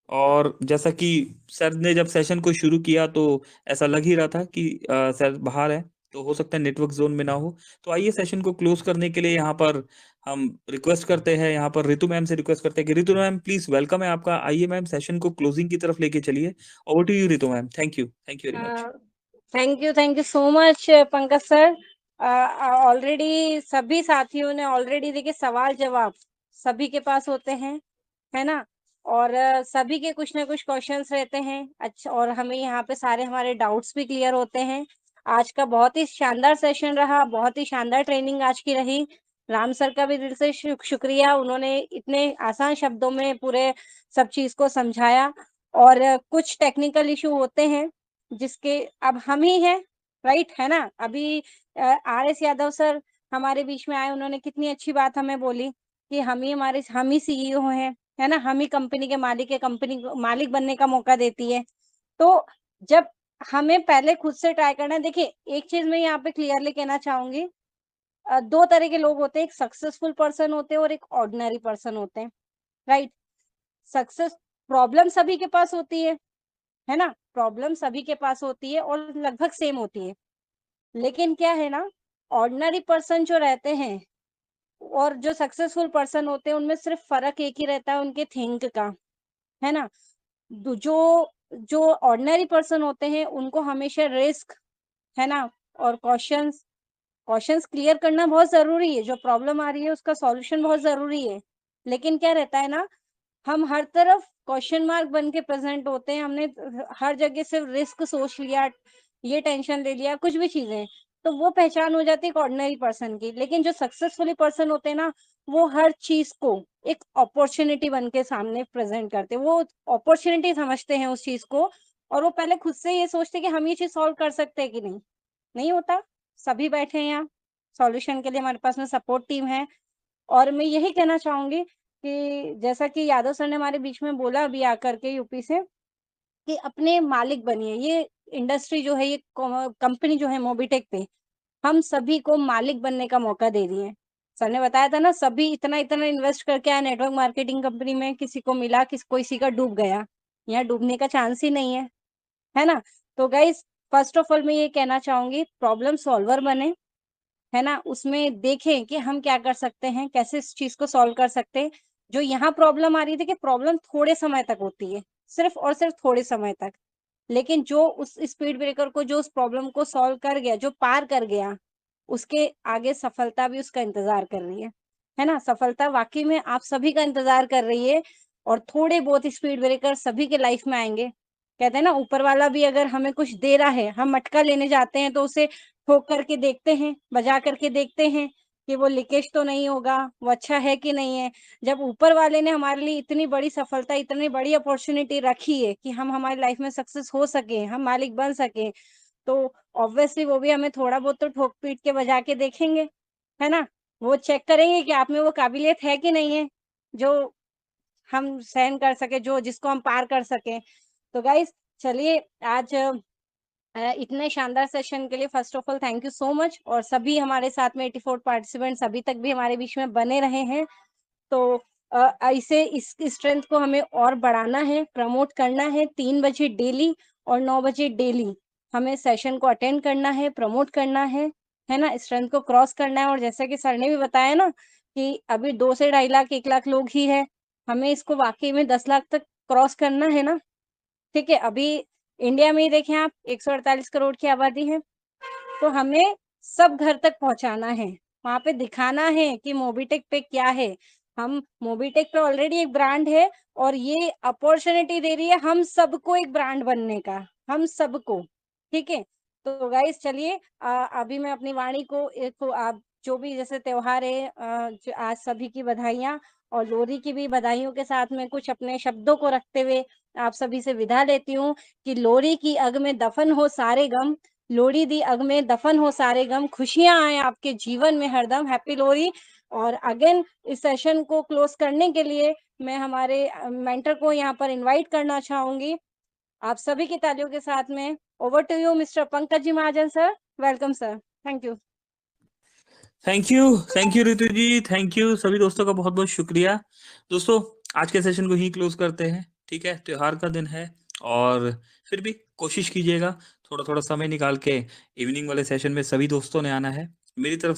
और जैसा कि सर ने जब सेशन को शुरू किया तो ऐसा लग ही रहा था कि सर बाहर है, तो हो सकता है नेटवर्क जोन में ना हो। तो आइए सेशन को क्लोज करने के लिए यहाँ पर हम रिक्वेस्ट करते हैं, यहाँ पर रितु मैम से रिक्वेस्ट करते हैं कि रितु मैम प्लीज, वेलकम है आपका। आइए मैम सेशन को क्लोजिंग की तरफ लेके चलिए। Over to you Ritu ma'am, thank you very much. Thank you so much Pankaj sir. Already सभी साथियों ने ऑलरेडी देखिए सवाल जवाब सभी के पास होते हैं, है ना। और सभी के कुछ ना कुछ क्वेश्चंस रहते हैं। अच्छा, और हमें यहाँ पे सारे हमारे डाउट्स भी क्लियर होते हैं। आज का बहुत ही शानदार सेशन रहा, बहुत ही शानदार ट्रेनिंग आज की रही। राम सर का भी दिल से शुक्रिया, उन्होंने इतने आसान शब्दों में पूरे सब चीज को समझाया। और कुछ टेक्निकल इशू होते हैं जिसके अब हम ही हैं, राइट, है ना। अभी RS यादव सर हमारे बीच में आए, उन्होंने कितनी अच्छी बात हमें बोली कि हम ही CEO हैं, है ना, हम ही कंपनी के मालिक है, कंपनी मालिक बनने का मौका देती है। तो जब हमें पहले खुद से ट्राई करना है। देखिए एक चीज मैं यहाँ पे क्लियरली कहना चाहूंगी, 2 तरह के लोग होते हैं, एक सक्सेसफुल पर्सन होते हैं और एक ऑर्डिनरी पर्सन होते हैं, राइट। सक्सेस प्रॉब्लम सभी के पास होती है ना। प्रॉब्लम सभी के पास होती है और लगभग सेम होती है। लेकिन क्या है ना, ऑर्डिनरी पर्सन जो रहते हैं और जो सक्सेसफुल पर्सन होते हैं, उनमें सिर्फ फ़र्क एक ही रहता है उनके थिंक का, है ना? जो जो ऑर्डिनरी पर्सन होते हैं, उनको हमेशा रिस्क, है ना, और कॉशंस क्लियर करना बहुत ज़रूरी है। जो प्रॉब्लम आ रही है, उसका सॉल्यूशन बहुत ज़रूरी है। लेकिन क्या रहता है ना, हम हर तरफ क्वेश्चन मार्क बन के प्रेजेंट होते हैं। हमने हर जगह सिर्फ रिस्क सोच लिया, ये टेंशन ले लिया, कुछ भी चीजें, तो वो पहचान हो जाती है एक ऑर्डिनरी पर्सन की। लेकिन जो सक्सेसफुली पर्सन होते हैं ना, वो हर चीज को एक अपॉर्चुनिटी बन के सामने प्रेजेंट करते हैं। वो अपॉर्चुनिटी समझते हैं उस चीज को, और वो पहले खुद से ये सोचते हैं कि हम ये चीज सॉल्व कर सकते हैं कि नहीं। नहीं होता। सभी बैठे हैं यहाँ सॉल्यूशन के लिए, हमारे पास में सपोर्ट टीम है। और मैं यही कहना चाहूंगी कि जैसा कि यादव सर ने हमारे बीच में बोला अभी आकर के यूपी से, कि अपने मालिक बनिए। ये इंडस्ट्री जो है, ये कंपनी जो है मोबिटेक पे, हम सभी को मालिक बनने का मौका दे रही है। सर ने बताया था ना, सभी इतना इतना इन्वेस्ट करके आया नेटवर्क मार्केटिंग कंपनी में, किसी को मिला, किसी का डूब गया। यहाँ डूबने का चांस ही नहीं है ना? तो गाइस, फर्स्ट ऑफ ऑल मैं ये कहना चाहूंगी, प्रॉब्लम सॉल्वर बने, है ना? उसमें देखें कि हम क्या कर सकते हैं, कैसे इस चीज को सॉल्व कर सकते हैं। जो यहाँ प्रॉब्लम आ रही थी कि प्रॉब्लम थोड़े समय तक होती है, सिर्फ और सिर्फ थोड़े समय तक। लेकिन जो उस स्पीड ब्रेकर को, जो उस प्रॉब्लम को सॉल्व कर गया, जो पार कर गया, उसके आगे सफलता भी उसका इंतजार कर रही है ना? सफलता वाकई में आप सभी का इंतजार कर रही है। और थोड़े बहुत स्पीड ब्रेकर सभी के लाइफ में आएंगे। कहते हैं ना, ऊपर वाला भी अगर हमें कुछ दे रहा है, हम मटका लेने जाते हैं तो उसे ठोक करके देखते हैं, बजा करके देखते हैं कि वो लीकेज तो नहीं होगा, वो अच्छा है कि नहीं है। जब ऊपर वाले ने हमारे लिए इतनी बड़ी सफलता, इतनी बड़ी अपॉर्चुनिटी रखी है कि हम हमारी लाइफ में सक्सेस हो सके, हम मालिक बन सके, तो ऑब्वियसली वो भी हमें थोड़ा बहुत तो ठोक पीट के बजा के देखेंगे, है ना? वो चेक करेंगे कि आप में वो काबिलियत है कि नहीं है, जो हम सहन कर सके, जिसको हम पार कर सके। तो गाइस, चलिए आज इतने शानदार सेशन के लिए first of all thank you so much. और सभी हमारे साथ में 84 पार्टिसिपेंट्स अभी तक भी हमारे बीच में बने रहे हैं। तो ऐसे इस स्ट्रेंथ को हमें और बढ़ाना है, प्रमोट करना है। 3 बजे डेली और 9 बजे डेली हमें सेशन को अटेंड करना है, प्रमोट करना है ना? स्ट्रेंथ को क्रॉस करना है। और जैसा कि सर ने भी बताया ना कि अभी 2 से 2.5 लाख 1 लाख लोग ही है, हमें इसको वाकई में 10 लाख तक क्रॉस करना है ना? ठीक है, अभी इंडिया में ही देखें आप, 148 करोड़ की आबादी है। तो हमें सब घर तक पहुंचाना है, वहां पे दिखाना है कि मोबिटेक पे क्या है। हम मोबिटेक पे ऑलरेडी एक ब्रांड है, और ये अपॉर्चुनिटी दे रही है हम सबको एक ब्रांड बनने का, हम सबको। ठीक है, तो गाइस चलिए, अभी मैं अपनी वाणी को आप जो भी जैसे त्योहार है, आज सभी की बधाइयां, और लोहरी की भी बधाइयों के साथ में कुछ अपने शब्दों को रखते हुए आप सभी से विदा लेती हूँ कि लोहरी की अग में दफन हो सारे गम, लोहड़ी दी अग में दफन हो सारे गम, खुशियां आए आपके जीवन में हरदम। हैप्पी लोहरी। और अगेन इस सेशन को क्लोज करने के लिए मैं हमारे मेंटर को यहाँ पर इनवाइट करना चाहूंगी, आप सभी की तालियों के साथ में। Over to you mister Pankaj ji Mahajan sir. Welcome sir. Thank you. Thank you Ritu ji, thank you. सभी दोस्तों का बहुत बहुत शुक्रिया। दोस्तों, आज के सेशन को ही क्लोज करते हैं। ठीक है, त्योहार का दिन है, और फिर भी कोशिश कीजिएगा थोड़ा थोड़ा समय निकाल के इवनिंग वाले सेशन में सभी दोस्तों ने आना है। मेरी तरफ